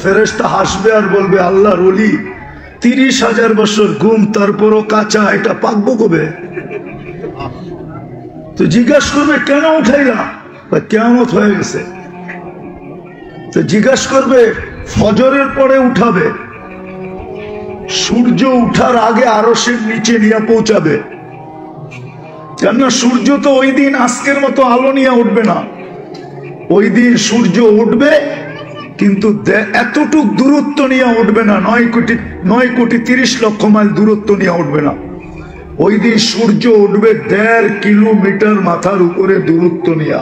ফেরেশতা হাসবে আর বলবে আল্লাহর ওলি 30,000 বছর ঘুম, তারপরও কাঁচা, এটা পাকবো কবে? তো জিজ্ঞাসা করবে কেন উঠাইলা? কিয়ামত হয়ে গেছে। তো জিজ্ঞাসা করবে ফজরের পরে উঠাবে, সূর্য উঠার আগে আরশের নিচে নিয়ে পৌঁছাবে। কেননা সূর্য তো ওই দিন আজকের মতো আলো নিয়ে উঠবে না। ওই দিন সূর্য উঠবে কিন্তু এতটুক দূরত্ব নিয়ে উঠবে না, 9,30,00,000 মাইল দূরত্ব নিয়ে উঠবে না। ওই দিন সূর্য উঠবে 1.5 কিলোমিটার মাথার উপরে দূরত্ব নিয়ে।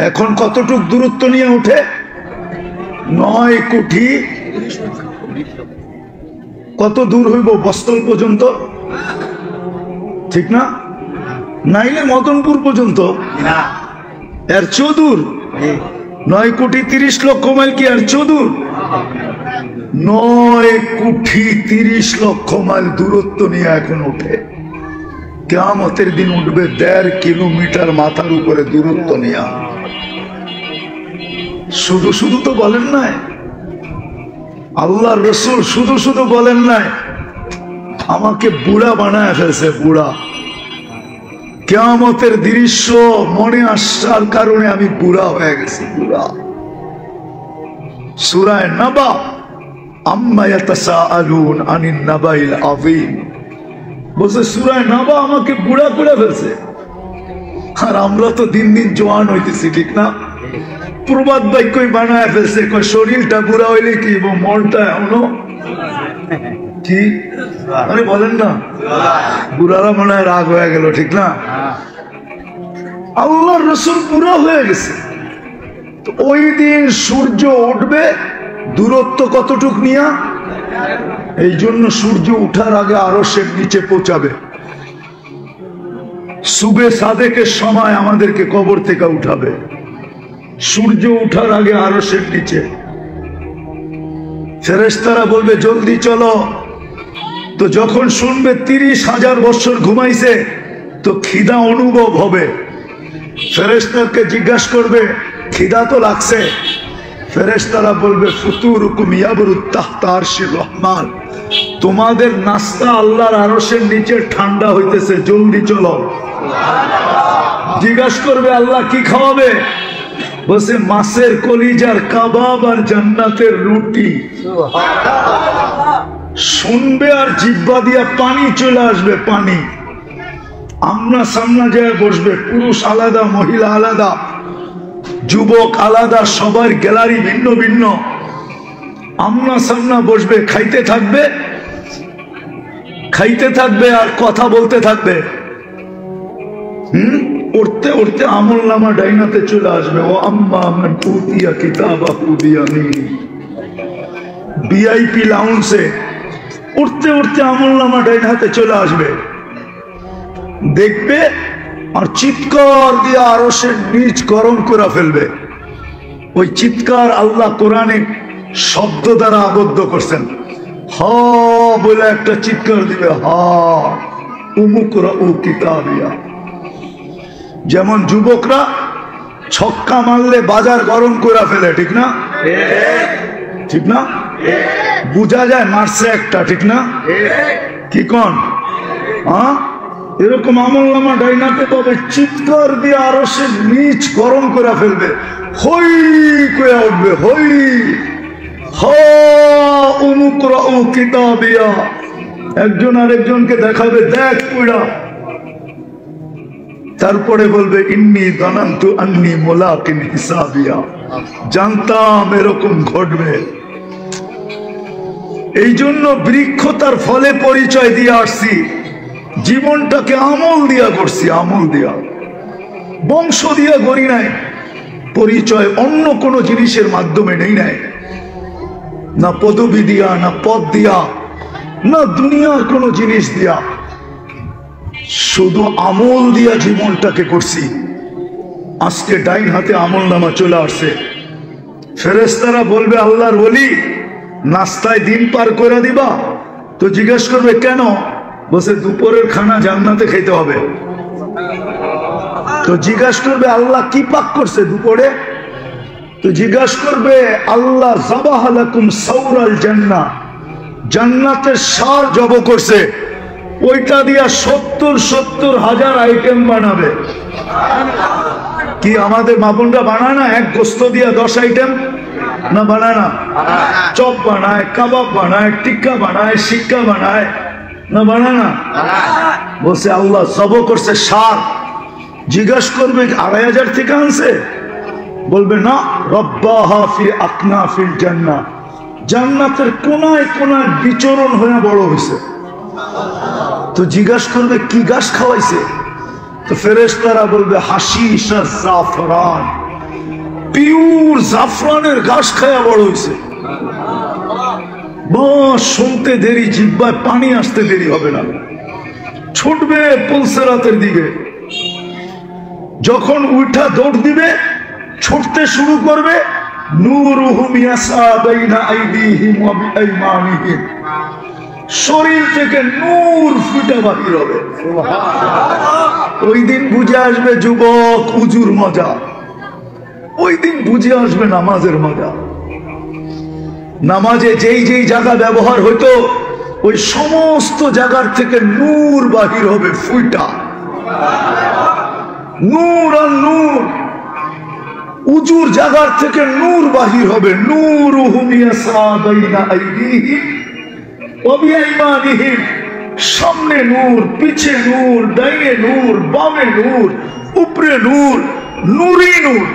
এখন কতটুক দূরত্ব নিয়ে উঠে? 9 কোটি। কত দূর হইব? বস্তল পর্যন্ত, ঠিক না? নাইলে মদনপুর পর্যন্ত, এর চৌদূর। 9,30,00,000 মাইল কি আর চৌদূর? 9,30,00,000 মাইল দূরত্ব নিয়ে এখন উঠে। কিয়ামতের দিন উঠবে 1.5 কিলোমিটার মাথার উপরে দূরত্ব নিয়ে। শুধু শুধু তো বলেন নাই, আল্লাহর রাসূল শুধু শুধু বলেন নাই, আমাকে বুড়া বানায় ফেলছে, বুড়া। কিয়ামতের দৃশ্য মনে আসার কারণে আমি বুড়া হয়ে গেছি, বুড়া। সূরা নাবা, আম্মা ইয়াতাসাআলুন আনিন নাবাইল আযীম, বলছে সূরা নাবা আমাকে বুড়া করে ফেলছে। আর আমরা তো দিন দিন জওয়ান হইতেছি, ঠিক না? প্রবাদ বাক্যই বানায় ফেলছে, শরীরটা বুড়া হইলে কি মনটা এমনও ঠিক। আরে বলেন না, বুড়ারা মনে হয় রাগ হয়ে গেল, ঠিক না? আল্লাহর রাসূল বুড়া হয়ে গেছে। ওই দিন সূর্য উঠবে দূরত্ব কতটুক নিয়া? এই জন্য সূর্য উঠার আগে আরশের নিচে পৌঁছাবে। সুবে সাদেকের সময় আমাদেরকে কবর থেকে উঠাবে, সূর্য উঠার আগে আরশের নিচে। ফেরেশতারা বলবে জলদি চলো। তো যখন শুনবে 30,000 বছর ঘুমাইছে তো খিদা অনুভব হবে। ফেরেশতাকে জিজ্ঞাসা করবে খিদা তো লাগছে, ফেরেশতারা বলবে ফুতুরুকুম ইয়াবরুত তাহতা আরশির রহমান, তোমাদের নাস্তা আল্লাহর আরশের নিচে ঠান্ডা হইতেছে, জলদি চলো। জিজ্ঞাসা করবে আল্লাহ কি খাওয়াবে, বসে মাছের কলিজার কাবাব আর জান্নাতের রুটি। শুনবে আর জিহ্বা দিয়া পানি চলে আসবে, পানি। আমনা সামনা যায় বসবে, পুরুষ আলাদা, মহিলা আলাদা, যুবক আলাদা, সবার গ্যালারি ভিন্ন ভিন্ন। আমনা সামনা বসবে, খাইতে থাকবে, খাইতে থাকবে আর কথা বলতে থাকবে। উঠতে উঠতে আমল নামা ডাইনাতে চলে আসবে। ও আম্মা মান উতিয়া কিতাবাহু বিয়ামিনি, ভিআইপি লাউঞ্জে উঠতে উঠতে আমল নামা ডাইনাতে চলে আসবে, দেখবে আর চিৎকার দিয়ে আরশের নিচ গরম করে ফেলবে। ওই চিৎকার আল্লাহ কোরআনে শব্দ দ্বারা আবদ্ধ করছেন। হা বলে একটা চিৎকার দিবে, হা উমুকরাউ কিতাবিয়া। যেমন যুবকরা ছক্কা মারলে বাজার গরম করে ফেলে, ঠিক না? ঠিক না? বুঝা যায় মারছে একটা, ঠিক না? কি কোন? হ্যাঁ, এরকম আমলনামা ডাইনাতে তবে চিৎকার দিয়ে আরশের নিচ গরম করে ফেলবে, হই করে উঠবে, হই হা উমুকরাউ কিতাবিয়া। একজন আরেকজনকে দেখাবে, দেখ পুরা। তারপরে বলবে ইন্নী জানান্তু আন্নী মুলাকিন হিসাবিয়া, জানতাম এরকম ঘটবে। এই জন্য বৃক্ষ তার ফলে পরিচয় দিয়ে আসছি, জীবনটাকে আমল দিয়া করছি, আমল দিয়া, বংশ দিয়া গড়ি নাই, পরিচয় অন্য কোনো জিনিসের মাধ্যমে নেই নাই, না পদবি দিয়া, না পদ দিয়া, না দুনিয়ার কোনো জিনিস দিয়া, শুধু আমল দিয়া জীবনটাকে করছি। আজকে ডাইন হাতে আমল নামা চলে আসছে। ফেরেশতারা বলবে আল্লাহর ওলি নাস্তায় দিন পার করে দিবা? তো জিজ্ঞেস করবে কেন? বসে দুপুরের খানা জান্নাতে খেতে হবে। তো জিজ্ঞাসা করবে আল্লাহ কি পাক করছে দুপুরে? তো জিজ্ঞাসা করবে আল্লাহ যাবাহা লাকুম সাওরাল জান্নাহ, জান্নাতের সার জব করছে, ওইটা দিয়া 70,000 আইটেম বানাবে। কি আমাদের মাবনরা বানায় না? এক গোস্ত দিয়া 10 আইটেম না বানায় না? চপ বানায়, কাবাব বানায়, টিক্কা বানায়, শিক্কা বানায়, না বানায় না? বলছে আল্লাহ জব করছে সার। জিজ্ঞাসা করবে 2,500 থেকে আনছে? বলবে না, রব্বাহা ফি আকনাফিল জান্নাহ, জান্নাতের কোনায় কোনায় বিচরণ হয়ে বড় হয়েছে। তো জিজ্ঞাসা করবে কি ঘাস খাওয়াইছে? তো ফেরেশতারা বলবে হাশিশ আর জাফরান, পিওর জাফরানের ঘাস খায়া বড় হয়েছে। বাস শুনতে দেরি, জিহ্বায় পানি আসতে দেরি হবে না, ছুটবে পুলসেরাতের দিকে। যখন উঠা দৌড় দিবে, ছুটতে শুরু করবে, নূরুহুম ইয়াসা বাইনা আইদিহিম ওয়া বিআইমানিহিম, শরীর থেকে নূর ফুটে বাহির হবে। ওই দিন বুঝে আসবে যুবক উজুর মজা, ওই দিন বুঝে আসবে নামাজের মজা। নামাজে যেই যেই জায়গা ব্যবহার হইতো, ওই সমস্ত জায়গার থেকে নূর বাহির হবে, ফুটা নূর আর নূর। উজুর জায়গার থেকে নূর বাহির হবে, নূরুহুম ইয়াসা বাইনা আইদিহিম ওয়া বিআইমানিহিম, সামনে নূর, পিছে নূর, ডাইনে নূর, বামে নূর, উপরে নূর, নূরই নূর।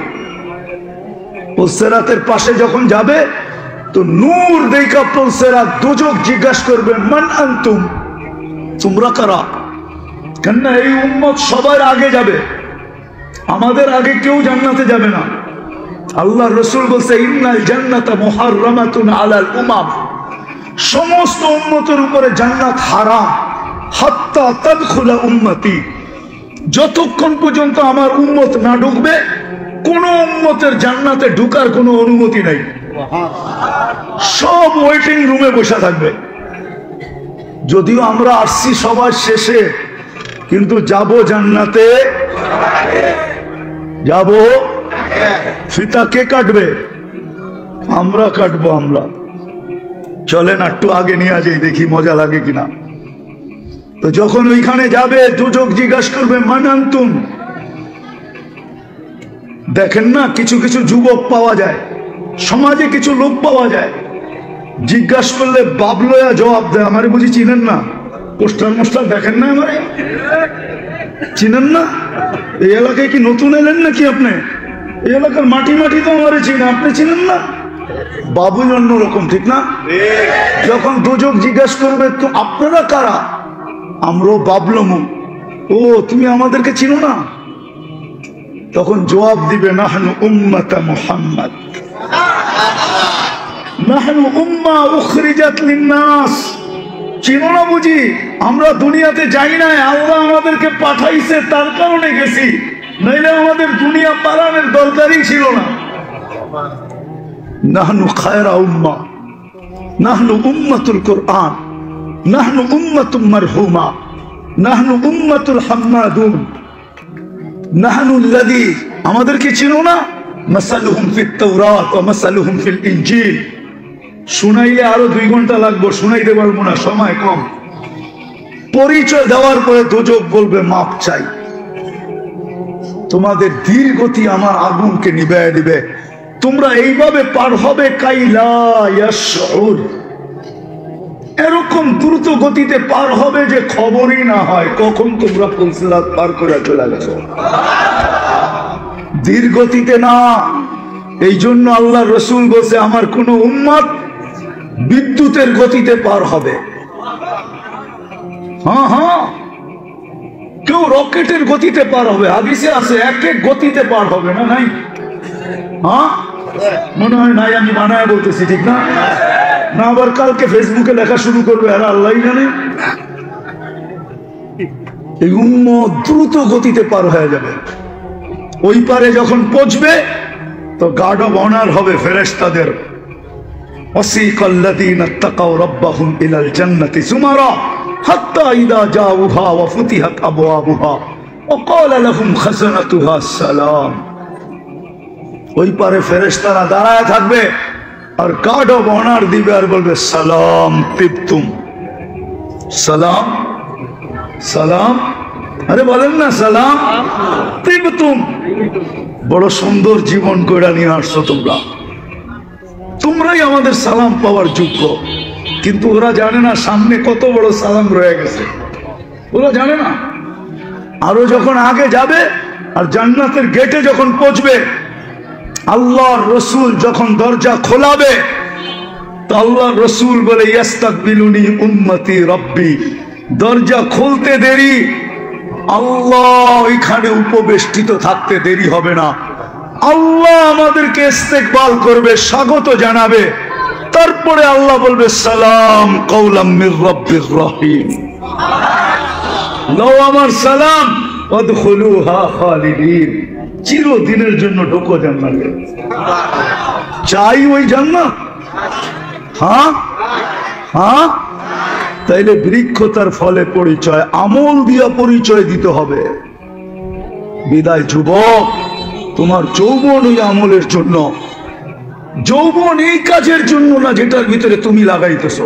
পুলসেরাতের পাশে যখন যাবে তো নূর দেখা পুলসেরাত দুজক জিজ্ঞাসা করবে মান আনতুম, তোমরা কারা? কেননা এই উম্মত সবার আগে যাবে, আমাদের আগে কেউ জান্নাতে যাবে না। আল্লাহ রসুল বলছে ইন্নাল জান্নাতা মুহাররামাতুন আলাল উমাম, সমস্ত উম্মতের উপরে জান্নাত হারাম, হাত্তা তাদখুলা উম্মতি, যতক্ষণ পর্যন্ত আমার উম্মত না ঢুকবে কোন উম্মতের জান্নাতে ঢুকার কোনো অনুমতি নাই। সব ওয়েটিং রুমে বসে থাকবে। যদিও আমরা আসছি সবার শেষে, কিন্তু যাব জান্নাতে। যাবো? ফিতা কে কাটবে? আমরা কাটবো। আমরা চলেন একটু আগে নিয়ে যাই, দেখি মজা লাগে কিনা। তো যখন ওইখানে যাবে দুজক জিজ্ঞাসা করবে মানান্তুম। দেখেন না কিছু কিছু যুবক পাওয়া যায়, সমাজে কিছু লোক পাওয়া যায়, জিজ্ঞাসা করলে বাবলয়া জবাব দেয়, আমারে বুঝি চিনেন না? পোস্টার মোস্টার দেখেন না? আমারে চিনেন না? এই এলাকায় কি নতুন এলেন নাকি আপনি? এই এলাকার মাটি মাটি তো আমারে চিনে, আপনি চিনেন না? বাবুল অন্যরকম, ঠিক না? যখন দুজক জিজ্ঞাসা করবে তো আপনারা কারা, আমরাও বাবলমু। ও তুমি আমাদেরকে চিনো না? তখন জবাব দিবে নাহনু উম্মাতা মুহাম্মদ, নাহনু উম্মাহ উখরিজাত লিন-নাস। চিনো না বুঝি? আমরা দুনিয়াতে যাই নাই, আল্লাহ আমাদেরকে পাঠাইছে, তার কারণে গেছি, নইলে আমাদের দুনিয়া পালানোর দরকারই ছিল না। নাহনু খায়রা উম্মাহ, নাহনু উম্মাতুল কুরআন, নাহনু উম্মাতুম মারহুমা, নাহনু উম্মাতুল হাম্মাদুন, নাহনু আল্লাযী। আমাদেরকে চিনো না? মাসালুহুম ফিত তাওরাত ওয়া মাসালুহুম ফিল ইনজিল। শুনাইলে আরো 2 ঘন্টা লাগবে, শুনাইতে পারবো না, সময় কম। পরিচয় দেওয়ার পরে দুজক বলবে মাপ চাই। তোমাদের ধীরগতি আমার আগুনকে নিভাইয়া দিবে। তোমরা এইভাবে পার হবে কাইলা ইয়াশউর, এরকম দ্রুত গতিতে পার হবে যে খবরই না হয় কখন তোমরা ফুলসিরাত পার করে চলে গেছো। ধীর গতিতে না। এই জন্য আল্লাহ রসুল বলছে আমার কোন উম্মত বিদ্যুতের গতিতে পার হবে। হ্যাঁ হ্যাঁ, কেউ রকেটের গতিতে পার হবে, হাদিসে আছে এক এক গতিতে পার হবে না? নাই? হ্যাঁ মনে হয় নাই, আমি বানায় বলতেছি, ঠিক না? না আবার কালকে ফেসবুকে লেখা শুরু করবে, আর আল্লাহ জানে। এই উম্মত দ্রুত গতিতে পার হয়ে যাবে। ওই পারে যখন পৌঁছবে তো গার্ড অব অনার হবে ফেরেশতাদের। ওয়াসিকাল্লাযীনা তাকাউ রাব্বাহুম ইলাল জান্নাতি যুমারা হাত্তা ইযা জাউহা ওয়া ফুতিহাত আবওয়াবুহা ওয়া ক্বালা লাহুম খাযানাতুহা সালাম। ওই পারে ফেরেশতারা দাঁড়ায় থাকবে আর গার্ড অব অনার দিবে আর বলবে সালাম তিবতুম, সালাম সালাম। আরে বলেন না সালাম তিবতুম। বড় সুন্দর জীবন কইরা নিয়ে আসছো তোমরা, তোমরাই আমাদের সালাম পাওয়ার যোগ্য। কিন্তু ওরা জানে না সামনে কত বড় সালাম রয়ে গেছে, ওরা জানে না। আরো যখন আগে যাবে আর জান্নাতের গেটে যখন পৌঁছবে, আল্লাহর রসুল যখন দরজা খোলাবে তো আল্লাহর রসুল বলে ইয়াস্তাকবিলুনি উম্মতি রব্বি। দরজা খুলতে দেরি, আল্লাহ এখানে উপবেষ্টিত থাকতে দেরি হবে না। আল্লাহ আমাদেরকে ইস্তেকবাল করবে, স্বাগত জানাবে। তারপরে আল্লাহ বলবে সালাম কওলাম মির রাব্বির রহিম। লও আমার সালাম ওয়াদখুলুহা খালিদিন। চিরদিনের জন্য ঢোকো জান্নাতে। চাই ওই জান্নাত? হ্যাঁ হ্যাঁ। তাইলে বৃক্ষ তার ফলে পরিচয়, আমল দিয়া পরিচয় দিতে হবে। বিদায় যুবক, তোমার যৌবন ওই আমলের জন্য। যৌবন এই কাজের জন্য না যেটার ভিতরে তুমি লাগাইতেছ।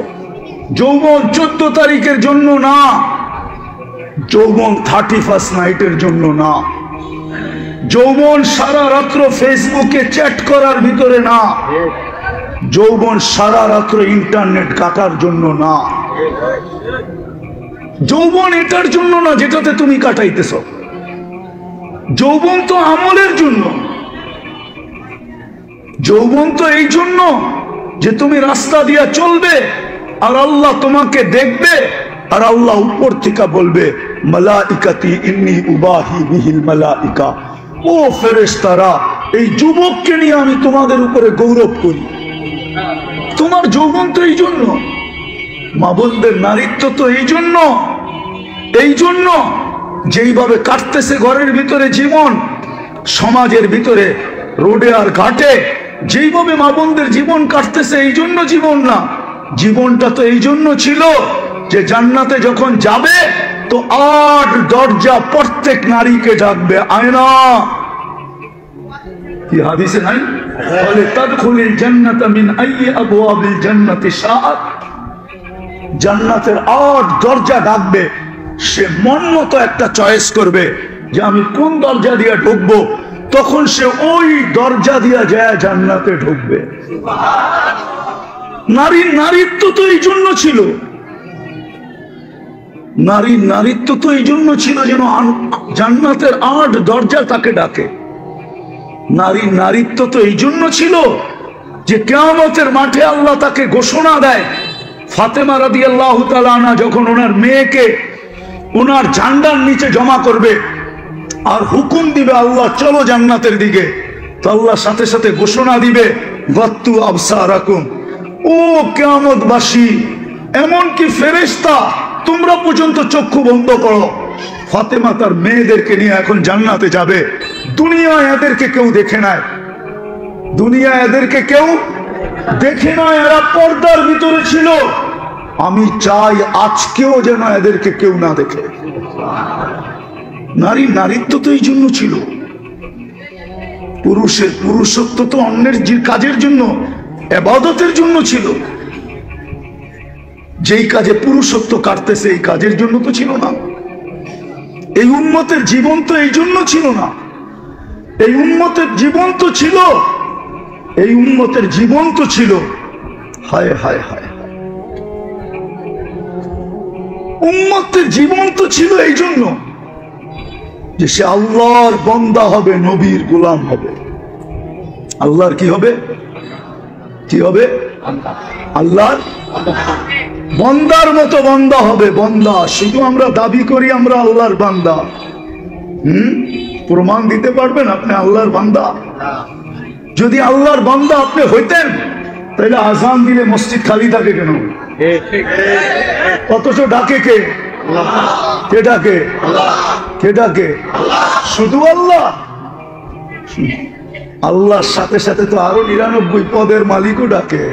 যৌবন 14 তারিখের জন্য না, যৌবন 31st নাইটের জন্য না, যৌবন সারা রাত্র ফেসবুকে চ্যাট করার ভিতরে না, যৌবন সারা রাত্র ইন্টারনেট কাটার জন্য না, যৌবন এটার জন্য না যেটাতে তুমি কাটাইতেছ। যৌবন তো আমলের জন্য। যৌবন তো এই জন্য যে তুমি রাস্তা দিয়া চলবে আর আল্লাহ তোমাকে দেখবে, আর আল্লাহ উপর থেকে বলবে মালাইকাতি ইন্নী উবাহি বিহিল মালাইকা। ও ফেরেশতারা, এই যুবককে নিয়ে আমি তোমাদের উপরে গৌরব করি। তোমার যৌবন তো এই জন্য, মা বোনদের নারীত্ব তো এই জন্য, এই জন্য যেইভাবে কাটতেছে ঘরের ভিতরে জীবন, সমাজের ভিতরে রোডে আর ঘাটে যেইভাবে মা বোনদের জীবন কাটতেছে, এই জন্য জীবন না। জীবনটা তো এই জন্য ছিল যে জান্নাতে যখন যাবে তো 8 দরজা প্রত্যেক নারীকে ডাকবে, আয়না কি হাদিসে নাই? বলে তাদখুলিল জান্নাতা মিন আইয়ি আবওয়াবিল জান্নাতি শাআত, জান্নাতের 8 দরজা ডাকবে, সে মন মতো একটা চয়েস করবে যে আমি কোন দরজা দিয়ে ঢুকবো, তখন সে ওই দরজা দিয়ে যায় জান্নাতে ঢুকবে। নারীর নারীত্ব তো এই জন্য ছিল, নারীর নারীত্ব তো এই জন্য ছিল যেন জান্নাতের 8 দরজা তাকে ডাকে। নারীর নারীত্ব তো এই জন্য ছিল যে কিয়ামতের মাঠে আল্লাহ তাকে ঘোষণা দেয়, ফাতেমা রাদিয়াল্লাহু তাআলা আনহা যখন ওনার মেয়েকে ওনার ঝান্ডার নিচে জমা করবে আর হুকুম দিবে আল্লাহ চলো জান্নাতের দিকে, তো আল্লাহ সাথে সাথে ঘোষণা দিবে গাত্তু আবসারাকুম, ও কিয়ামতবাসী এমনকি ফেরেশতা তোমরা পর্যন্ত চক্ষু বন্ধ করো। ফাতেমা তার মেয়েদেরকে নিয়ে এখন জান্নাতে যাবে। দুনিয়ায় এদেরকে কেউ দেখে নাই, দুনিয়ায় এদেরকে কেউ দেখে নয়, এরা পর্দার ভিতরে ছিল। আমি চাই আজকেও যেন এদেরকে কেউ না দেখে। নারীর নারীত্ব তো এই জন্য ছিল, পুরুষের পুরুষত্ব তো অন্যের কাজের জন্য, ইবাদতের জন্য ছিল। যেই কাজে পুরুষত্ব কাটতেছে এই কাজের জন্য তো ছিল না। এই উম্মতের জীবন তো এই জন্য ছিল না। এই উম্মতের জীবন তো ছিল, এই উম্মতের জীবন তো ছিল, হায় হায় হায়, উম্মতের জীবন তো ছিল এই জন্য যে সে আল্লাহর বান্দা হবে, নবীর গোলাম হবে। আল্লাহর কি হবে? কি হবে? আল্লাহর বান্দার মতো বান্দা হবে। বান্দা শুধু আমরা দাবি করি আমরা আল্লাহর বান্দা, প্রমাণ দিতে পারবেন আপনি আল্লাহর বান্দা? যদি আল্লাহর বান্দা আপনি হইতেন তাহলে আজান দিলে মসজিদ খালি থাকে কেন? অথচ ডাকে কে? কে ডাকে? কে ডাকে? শুধু আল্লাহ। আল্লাহর সাথে সাথে তো আরো 99 পদের মালিকও ডাকে।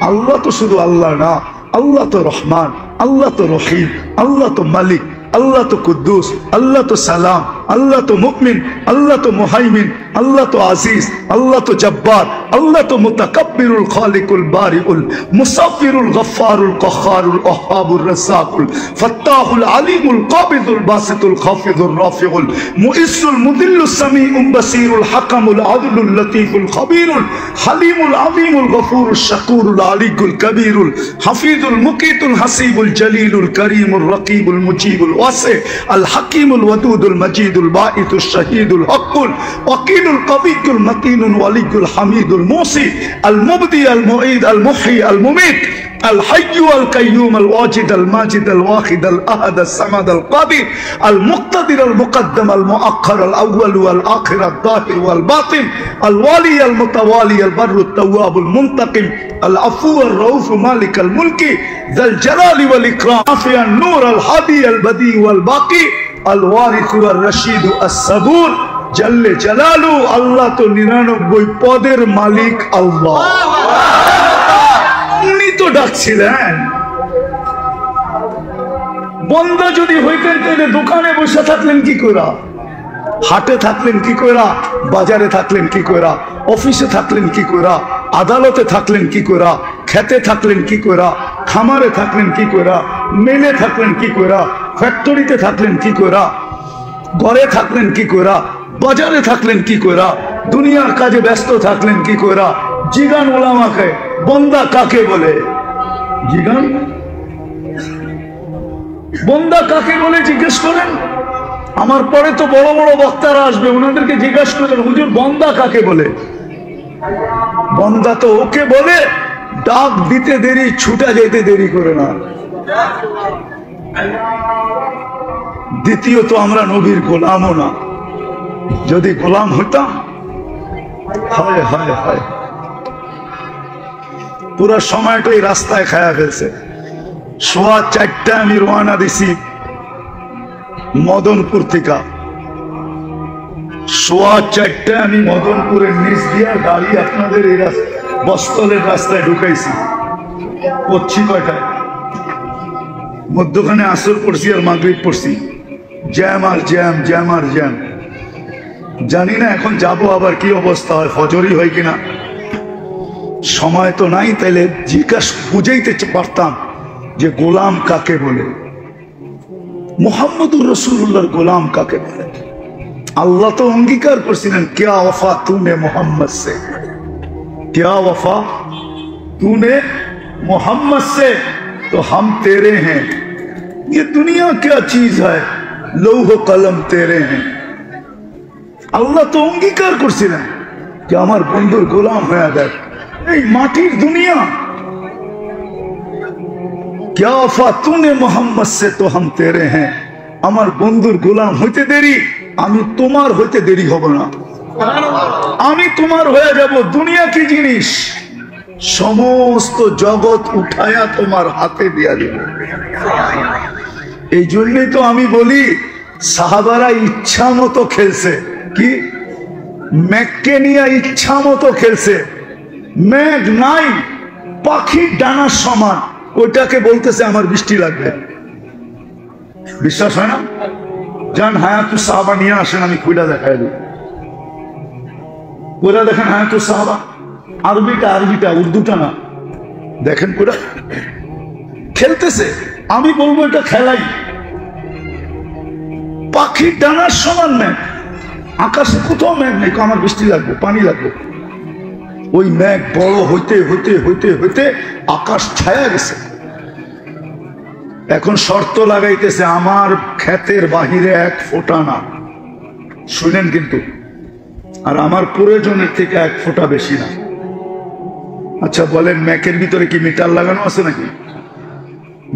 আল্লাহ তো শুধু আল্লাহ না, আল্লাহ তো রহমান, আল্লাহ তো রহিম, আল্লাহ তো মালিক, আল্লাহ তো কুদ্দুস, আল্লাহ তো সালাম, আল্লাহ তো মুমিন, আল্লাহ তো মুহাইমিন, আল্লাহ তো আজিজ, আল্লাহ তো জব্বার, আল্লাহ তো মুতাকাব্বিরুল খালিকুল বারিউল মুসাফিরুল গফফারুল কহ্হারুল ওয়াহ্হাবুর রাজ্জাকুল ফাত্তাহুল আলিমুল কাবিদুল বাসিতুল খাফিদুর রাফিউল মুইসুল মুদিল্লুস সামিউল বাসিরুল হাকামুল আদলুল লতীফুল খবীরুল হালিমুল আযীমুল গফুরুশ শাকুরুল আলিকুল কবীরুল হাফিজুল মুকিতুল হাসিবুল জলিলুল করিমুর রকিবুল মুজিবুল ওয়াসি আল হাকিমুল ওয়াদুদুল মজিদুল বাঈতুশ শাহীদুল হকুল ওয়াকিলুল কবিয়ুল মতিনুল ওয়ালিয়ুল হামিদুল মুসি আল মুবদি আল মুঈদ আল মুহয়ি আল মুমীত الحي القيوم الواجد الماجد الواحد الأحد الصمد القادر المقتدر المقدم المؤخر الأول والآخر الظاهر والباطن الوالي المتوالي البر التواب المنتقم العفو الرؤوف مالك الملك ذا الجلال والإكرام رافع النور الهادي البديع والباقي الوارث والرشيد الصبور جل جلاله الله تو 99 পদের মালিক আল্লাহ। উনি তো ডাকছিলেন। বন্দা যদি হইতেন তাহলে দোকানে বসে থাকলেন কি কইরা, হাটে থাকলেন কি কইরা, বাজারে থাকলেন কি কইরা, অফিসে থাকলেন কি কইরা, আদালতে থাকলেন কি কইরা, খেতে থাকলেন কি কইরা, খামারে থাকলেন কি কইরা, মেলে থাকলেন কি কইরা, ফ্যাক্টরিতে থাকলেন কি কইরা, ঘরে থাকলেন কি কইরা, বাজারে থাকলেন কি কইরা, দুনিয়ার কাজে ব্যস্ত থাকলেন কি কইরা। জিগান ওলামাকে বন্দা কাকে বলে? জিগান বন্দা কাকে বলে জিজ্ঞেস করেন। আমার পরে তো বড় বড় বক্তারা আসবে, ওনাদেরকে জিজ্ঞাসা করেন হুজুর বন্দা কাকে বলে? বন্দা তো ওকে বলে ডাক দিতে দেরি, ছুটা যেতে দেরি করে না। দ্বিতীয়ত আমরা নবীর গোলামও না। যদি গোলাম হইতাম, হায় হায় হায়, পুরা সময়টাই রাস্তায় খায়া ফেলছে। 4:15 আমি রওনা দিছি মদনপুর থেকে। 4:15 আমি মদনপুরের নিচ দিয়া গাড়ি আপনাদের এই বস্তলের রাস্তায় ঢুকাইছি। পড়ছি কয়টায়? মধ্যখানে আসর পড়ছি আর মাগরিব পড়ছি। জ্যাম আর জ্যাম, জ্যাম আর জ্যাম। জানি না এখন যাব আবার কি অবস্থা হয়, ফজরই হয় কিনা। সময় তো নাই, তাইলে জিজ্ঞাসা বুঝাইতে পারতাম যে গোলাম কাকে বলে, মুহাম্মদুর রাসূলুল্লাহর গোলাম কাকে বলে। আল্লাহ তো অঙ্গীকার করছিলেন, क्या वफा तूने मोहम्मद से, क्या वफा तूने मोहम्मद से, तो हम तेरे हैं। ये दुनिया क्या चीज है, लौह कलम तेरे हैं। আল্লাহ তো অঙ্গীকার করছিলেন যে আমার বন্ধুর গোলাম হয়ে দেখ, এই মাটির দুনিয়া। क्या वफा तूने मोहम्मद से, तो हम तेरे हैं। আমার বন্ধুর গোলাম হইতে দেরি, আমি তোমার হইতে দেরি হব না, আমি তোমার হয়ে যাব। দুনিয়া কি জিনিস, সমস্ত জগৎ উঠায়া তোমার হাতে দিয়া দেব। এই জন্যই তো আমি বলি, সাহাবারা ইচ্ছা মতো খেলছে, কি মেঘকে নিয়ে ইচ্ছা মতো খেলছে। মেঘ নাই, পাখির ডানার সমান, ওইটাকে বলতেছে আমার বৃষ্টি লাগবে। বিশ্বাস হয় না? যান হায়াতুস সাহাবা নিয়ে আসেন, আমি খুঁড়া দেখাই দিই। পুরা দেখেন হায়াতুস সাহাবা, আরবিটা উর্দুটা না, দেখেন পুরা খেলতেছে। আমি বলবো এটা খেলাই। পাখির ডানার সমান মেঘ, আকাশে কোথাও মেঘ নেই, আমার বৃষ্টি লাগবে, পানি লাগবে। ওই মেঘ বড় হইতে হইতে হইতে হইতে আকাশ ছায়া গেছে। এখন শর্ত লাগাইতেছে, আমার ক্ষেতের বাহিরে এক ফোঁটা না, শুনেন কিন্তু, আর আমার প্রয়োজনের থেকে এক ফোঁটা বেশি না। আচ্ছা বলেন, মেঘের ভিতরে কি মিটার লাগানো আছে নাকি?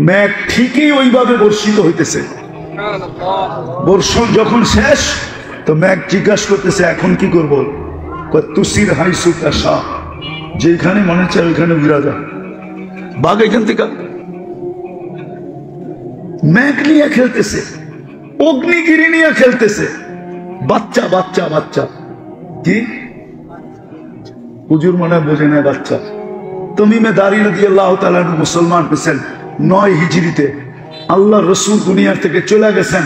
মেঘ ঠিকই ওইভাবে বর্ষিত হইতেছে। বর্ষণ যখন শেষ, তো মেঘ জিজ্ঞাসা করতেছে এখন কি করবো? তুসির হাইসুকা শাহ, যেখানে মনে চায় ওইখানে উড়া যা, বাঘ এখান থেকে। মেঘ নিয়ে খেলতেছে, অগ্নিগিরি নিয়ে খেলতেছে, বাচ্চা বাচ্চা বাচ্চা। কি হুজুর মনে বোঝে না বাচ্চা। তমিমে দারি রাদিয়াল্লাহু তাআলা মুসলমান হয়েছেন 9 হিজরিতে, আল্লাহ রসুল দুনিয়ার থেকে চলে গেছেন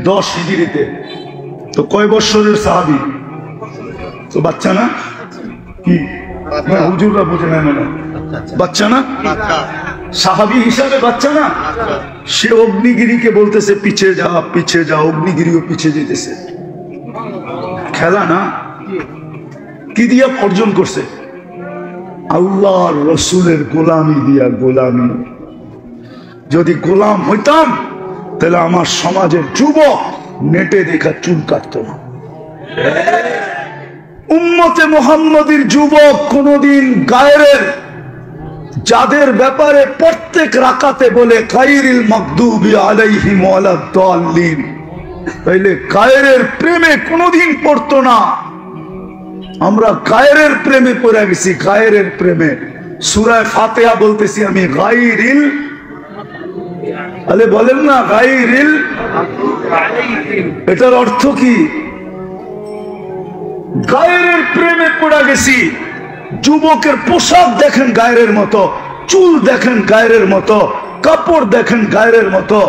10 হিজরিতে। তো কয় বছরের সাহাবী? তো বাচ্চা না? কি হুজুররা বোঝে না, মানে বাচ্চা না? সাহাবী হিসাবে বাচ্চা না? সে অগ্নিগিরিকে বলতেছে পিছে যা পিছে যা, অগ্নিগিরিও পিছে যেতেছে। খেলা না? কি দিয়া অর্জন করছে? আল্লাহর রসুলের গোলামি দিয়া। গোলামি। যদি গোলাম হইতাম তাহলে আমার সমাজের যুবক নেটে দেখা চুল কাটত না। উম্মতে মুহাম্মদীর যুবক কোনদিন গায়রের, যাদের ব্যাপারে প্রত্যেক রাকাতে বলে গায়রিল মাগদুবি আলাইহিম ওয়ালাদ-দাল্লিন, তাইলে গায়রের প্রেমে কোনদিন পড়তো না। আমরা গায়রের প্রেমে পড়ে গেছি, গায়রের প্রেমে। সূরা ফাতিহা বলতেছি আমি গায়রিল, আলে বলেন না গায়রিল, এটার অর্থ কি? গায়রের প্রেমে পড়ে গেছি। যুবকের পোশাক দেখেন গায়রের মতো, চুল দেখেন গায়রের মতো, কাপড় দেখেন গায়রের মতো,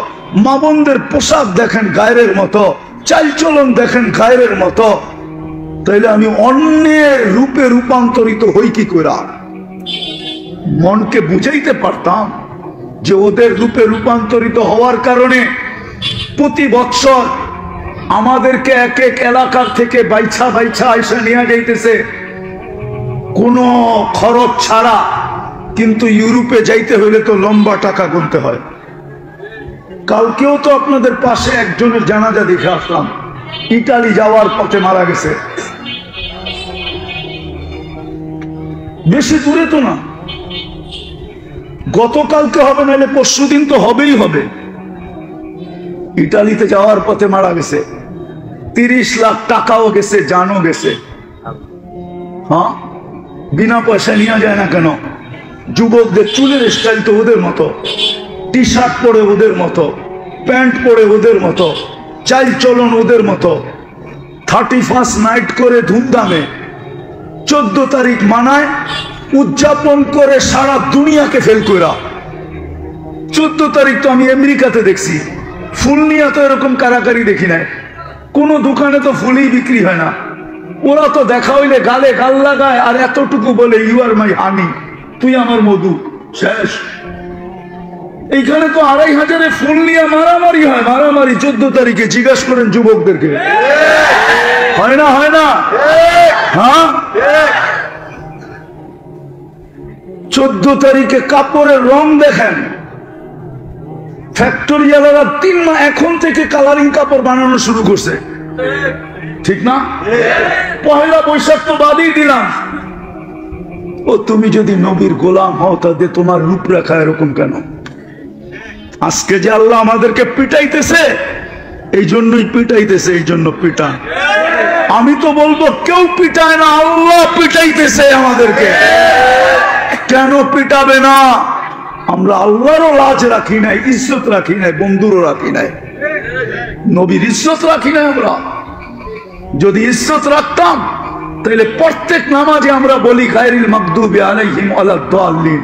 মা বোনদের পোশাক দেখেন গায়রের মতো, চালচলন দেখেন গায়রের মতো। তাইলে আমি অন্যের রূপে রূপান্তরিত হই কি করে? মনকে বুঝাইতে পারতাম যে ওদের রূপে রূপান্তরিত হওয়ার কারণে প্রতি বৎসর আমাদেরকে এক এক এলাকার থেকে বাইছা বাইছা আইসা নিয়ে যাইতেছে কোনো খরচ ছাড়া। কিন্তু ইউরোপে যাইতে হইলে তো লম্বা টাকা গুনতে হয়। কালকেও তো আপনাদের পাশে একজনের জানাজা দেখে আসলাম, ইটালি যাওয়ার পথে মারা গেছে। বেশি দূরে তো না, গতকালকে হবে, নাহলে পরশু দিন তো হবেই হবে। ইটালিতে যাওয়ার পথে মারা গেছে, 30 লাখ টাকাও গেছে, জানও গেছে। হ্যাঁ, বিনা পয়সা নিয়ে যায় না কেন? যুবকদের চুলের স্টাইল তো ওদের মতো, টি শার্ট পরে ওদের মতো, প্যান্ট পরে ওদের মতো, চাল চলন ওদের মতো। 31 নাইট করে ধুমধামে 14 তারিখ মানায়, উদযাপন করে সারা দুনিয়াকে ফেল করা। 14 তারিখ তো আমি আমেরিকাতে দেখছি, ফুল নিয়ে তো এরকম কারাকারি দেখি নাই। কোন দোকানে তো ফুলই বিক্রি হয় না। ওরা তো দেখা হইলে গালে গাল লাগায় আর এতটুকু বলে ইউ আর মাই হানি, তুই আমার মধু, শেষ। এইখানে তো 2500 ফুল নিয়ে মারামারি হয়, মারামারি 14 তারিখে। জিজ্ঞাসা করেন যুবকদেরকে, হয় না? হয় না? হ্যাঁ, 14 তারিখে কাপড়ের রং দেখেন, ফ্যাক্টরিওয়ালারা 3 মাস এখন থেকে কালারিং কাপড় বানানো শুরু করছে, ঠিক না? পহেলা বৈশাখ তো বাদই দিলাম। ও তুমি যদি নবীর গোলাম হও তাহলে তোমার রূপরেখা এরকম কেন? আজকে যে আল্লাহ আমাদেরকে পিটাইতেছে, এই জন্যই পিটাইতেছে, এই জন্য পিটা। আমি তো বলবো কেউ পিটায় না, আল্লাহ পিটাইতেছে আমাদেরকে। কেন পিটাবে না? আমরা আল্লাহরও লাজ রাখি নাই, ইজ্জত রাখি নাই, বন্ধুরও রাখি নাই, নবীর ইজ্জত রাখি নাই। আমরা যদি ইজ্জত রাখতাম তাহলে প্রত্যেক নামাজে আমরা বলি গায়রিল মাগদুবি আলাইহিম ওয়ালাদ দাল্লিন।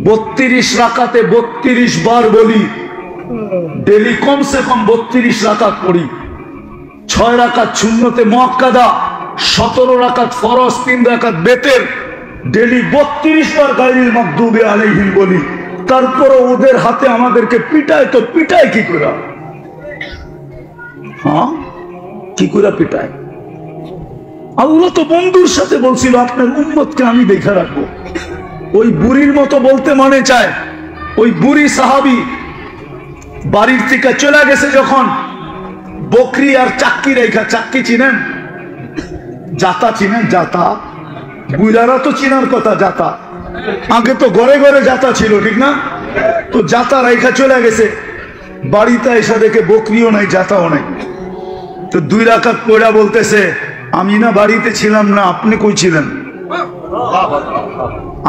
32 রাকাতে 32 বার বলি, ডেলি কমসে কম 32 রাকাত পড়ি। 6 রাকাত সুন্নতে মুআক্কাদা, 17 রাকাত ফরজ, 3 রাকাত বেতের, ডেলি 32 বার গায়রিল মাগদুবি আলাইহিম বলি। তারপরে ওদের হাতে আমাদেরকে পিটায়, তো পিটায় কি করে? হ্যাঁ, কি করে পিটায়? আল্লাহ তো বন্ধুর সাথে বলছিল আপনার উম্মতকে আমি দেখে রাখবো। ওই বুড়ির মতো বলতে মনে চায়, ওই বুড়ি সাহাবী বাড়ির থেকে চলে গেছে যখন, বকরি আর চাক্কি রেখা, চাক্কি চিনেন? জাতা চিনেন? জাতা বুড়ারা তো চিনার কথা, জাতা। আগে তো ঘরে ঘরে জাতা ছিল, ঠিক না? তো জাতা রেখা চলে গেছে, বাড়িতে এসে দেখে বকরিও নাই, জাতাও নাই। তো 2 রাকাত পড়া বলতেছে, আমি না বাড়িতে ছিলাম না, আপনি কই ছিলেন?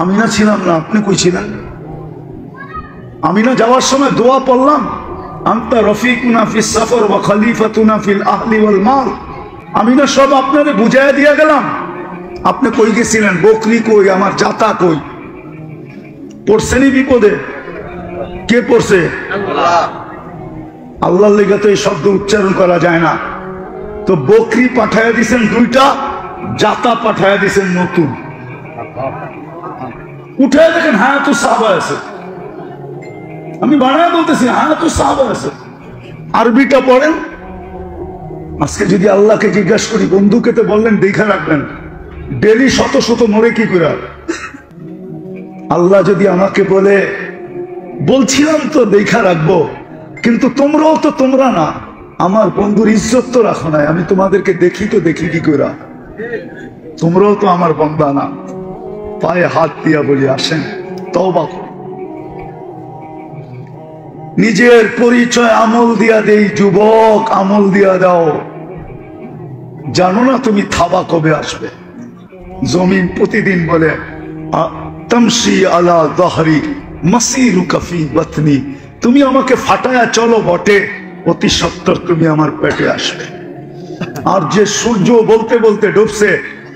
আমি না ছিলাম না, আপনি কই ছিলেন? আমি না যাওয়ার সময় দোয়া পড়লাম, আনতা রফিকুনা ফিস সফর ওয়া খলিফাতুনা ফিল আহলি ওয়াল মাল। আমি না সব আপনারে বুঝাইয়া দিয়া গেলাম, আপনি কই গেছিলেন? বকরি কই, আমার জাতা কই? পড়ছেনি বিপদে? কে পড়ছে? আল্লাহর লেগে তো এই শব্দ উচ্চারণ করা যায় না। তো বকরি পাঠাইয়া দিছেন 2টা, জাতা পাঠাইয়া দিছেন নতুন। উঠে দেখেন হ্যাঁ তো সাহাবা আছে, আমি বানায় বলতেছি হ্যাঁ তো সাহাবা আছে। আরবিটা পড়েন। আজকে যদি আল্লাহকে জিজ্ঞাসা করি, বন্ধুকে তো বললেন দেখা রাখবেন, ডেলি শত শত মরে কি করে? আল্লাহ যদি আমাকে বলে, বলছিলাম তো দেখা রাখবো, কিন্তু তোমরাও তো তোমরা না, আমার বন্ধুর ইজ্জত তো রাখো নাই, আমি তোমাদেরকে দেখি তো দেখি কি করে? তোমরাও তো আমার বান্দা না। পায়ে হাত দিয়া বলি আসেন তওবা করো। নিজের পরিচয় আমল দিয়া দেই, যুবক আমল দিয়া দাও। জানো না তুমি থাবা কবে আসবে? জমিন প্রতিদিন বলে তামশি আলা যাহরি মাসিরুকা ফি বাতনি, তুমি আমাকে ফাটায়া চলো বটে, অতি সত্বর তুমি আমার পেটে আসবে। আর যে সূর্য বলতে বলতে ডুবছে,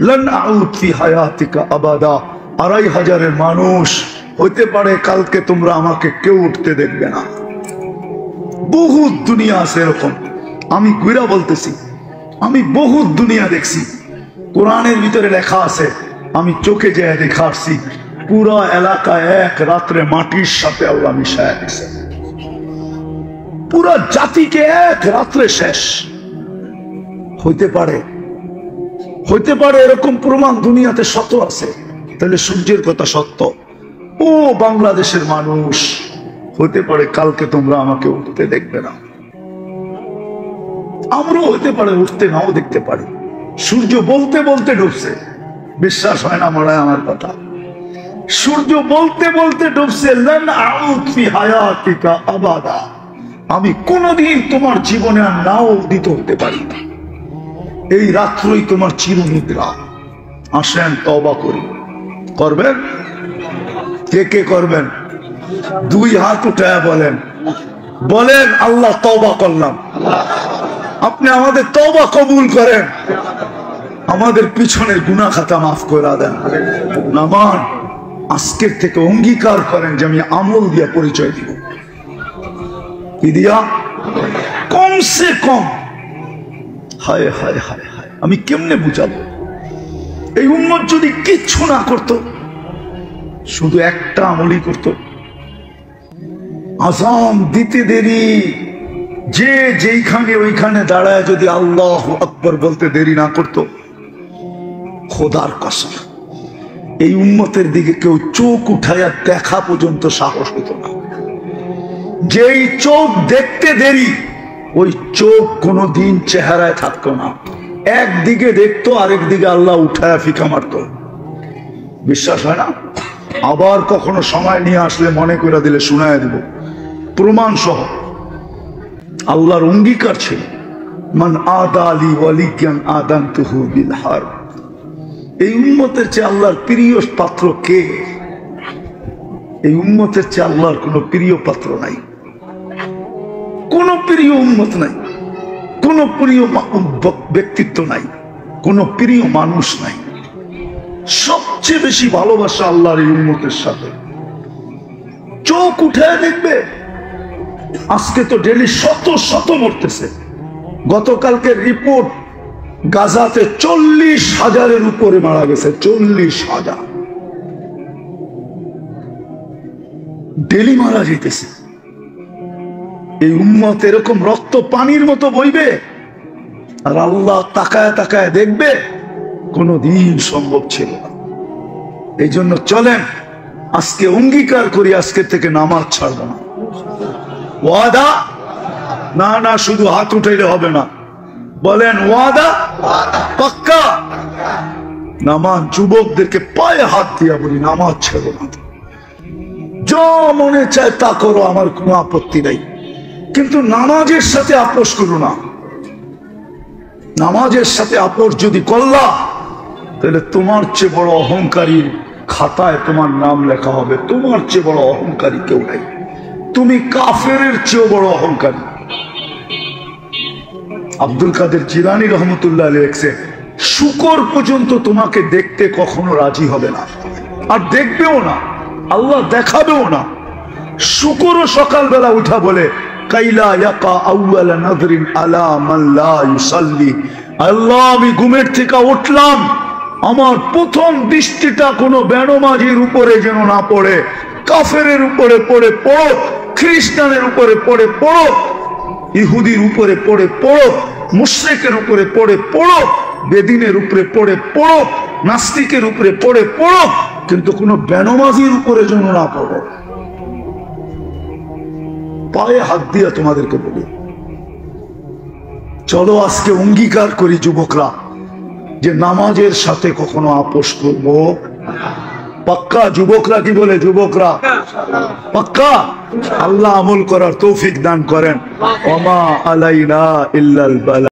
লান আউদ ফি হায়াতিকা আবাদা, 2500 মানুষ হইতে পারে কালকে তোমরা আমাকে কেউ উঠতে দেখবে না। বহুত দুনিয়া আছে এরকম, আমি ঘুরা বলতেছি, আমি বহুত দুনিয়া দেখছি। কোরআনের ভিতরে লেখা আছে, আমি চোখে যেয়ে দেখা আসছি, পুরা এলাকা এক রাত্রে মাটির সাথে আল্লাহ মিশায়া দিছে, পুরা জাতিকে এক রাত্রে শেষ। হইতে পারে, হইতে পারে এরকম প্রমাণ দুনিয়াতে শত আছে। তাহলে সূর্যের কথা সত্য। ও বাংলাদেশের মানুষ, হতে পারে কালকে তোমরা আমাকে উঠতে দেখবে না। আমরাও হতে পারে উঠতে নাও দেখতে পারি। সূর্য বলতে বলতে ডুবছে, বিশ্বাস হয় না মনে হয় আমার কথা। সূর্য বলতে বলতে ডুবছে, লান আউদ ফি হায়াতিকা আবাদা, আমি কোনদিন তোমার জীবনে আর নাও উদিত হতে পারি না। এই রাত্রই তোমার চিরনিদ্রা। আসেন তওবা করি। করবেন? কে কে করবেন? 2 হাত উঠায় বলেন, বলেন আল্লাহ তওবা করলাম। আপনি আমাদের তওবা কবুল করেন, আমাদের পিছনের গুনাহ খাতা মাফ করে দেন। নামান আজকের থেকে অঙ্গীকার করেন যে আমি আমল দিয়া পরিচয় দিব। কি দিয়া? কমসে কম হায় হায় হায় হায়, আমি কেমনে বুঝাবো? এই উম্মত যদি কিচ্ছু না করত, শুধু একটা আমলই করত, আযান দিতে দেরি, যে যেইখানে ওইখানে দাঁড়ায় যদি আল্লাহু আকবার বলতে দেরি না করত, খোদার কসম এই উম্মতের দিকে কেউ চোখ উঠাইয়া দেখা পর্যন্ত সাহস হতো না। যেই চোখ দেখতে দেরি, ওই চোখ কোনোদিন চেহারায় থাকতো না, একদিকে দেখতো আরেক দিকে আল্লাহ উঠায়া ফিকা মারত। বিশ্বাস হয় না? আবার কখনো সময় নিয়ে আসলে মনে করে দিলে শুনায় দিব, প্রমাণ সহ। আল্লাহর অঙ্গীকার ছিল, মান আদা আলী ওয়ালিয়ান আদানতুহু বিল হারব। এই উম্মতের চেয়ে আল্লাহর প্রিয় পাত্র কে? এই উম্মতের চেয়ে আল্লাহর কোনো প্রিয় পাত্র নাই, কোন প্রিয় উম্মত নাই, কোন প্রিয় ব্যক্তিত্ব নাই, কোন প্রিয় মানুষ নাই। সবচেয়ে বেশি ভালোবাসা আল্লাহর এই উম্মতের সাথে। চোখ উঠে দেখবে, আজকে তো ডেলি শত শত মরতেছে। গতকালকে রিপোর্ট, গাজাতে 40,000-এর উপরে মারা গেছে, 40,000 ডেলি মারা যেতেছে। এই উম্মত এরকম রক্ত পানির মতো বইবে, আর আল্লাহ তাকায় তাকায় দেখবে? কোনদিন সম্ভব ছিল না। এই জন্য চলেন আজকে অঙ্গীকার করি, আজকে থেকে নামাজ ছাড়ব না। ওয়াদা? না না, শুধু হাত উঠাইলে হবে না, বলেন ওয়াদা? পাক্কা? নামাজ, যুবকদেরকে পায়ে হাত দিয়া বলি, নামাজ ছেড়ো না। যা মনে চায় তা করো, আমার কোনো আপত্তি নাই, কিন্তু নামাজের সাথে আপোষ করো না। নামাজের সাথে আপোষ যদি করলা, তাহলে তোমার চেয়ে বড় অহংকারী খাতায় তোমার নাম লেখা হবে। তোমার চেয়ে বড় অহংকারী কেউ নাই, তুমি কাফেরের চেয়েও বড় অহংকারী। আব্দুল কাদের জিলানী রহমতুল্লাহ আলাইহি লিখছে, শুকর পর্যন্ত তোমাকে দেখতে কখনো রাজি হবে না, আর দেখবেও না, আল্লাহ দেখাবেও না। শুকরও সকালবেলা উঠা বলে, কাইলা ইয়াকা আউয়ালা নাযরিন আলা মান লা ইউসাল্লি। আল্লাহ, আমি ঘুমের থেকে উঠলাম, আমার প্রথম দৃষ্টিটা কোনো বেনমাজির উপরে যেন না পড়ে, কাফেরের উপরে পড়ে পড়ো, খ্রিস্টানের উপরে পড়ে পড়ো, ইহুদির উপরে পড়ে পড়ো, মুশরিকের উপরে পড়ে পড়ো, বেদিনের উপরে পড়ে পড়ো, নাস্তিকের উপরে পড়ে পড়ো, কিন্তু কোনো বেনমাজির উপরে যেন না পড়ে। পায়ে হাত দিয়ে তোমাদেরকে বলি, চলো আজকে অঙ্গীকার করি যুবকরা, যে নামাজের সাথে কখনো আপোষ করবো। পাক্কা? যুবকরা কি বলে? যুবকরা পাক্কা? আল্লাহ আমল করার তৌফিক দান করেন। ওমা আলাইনা ইল্লাল বালাগ।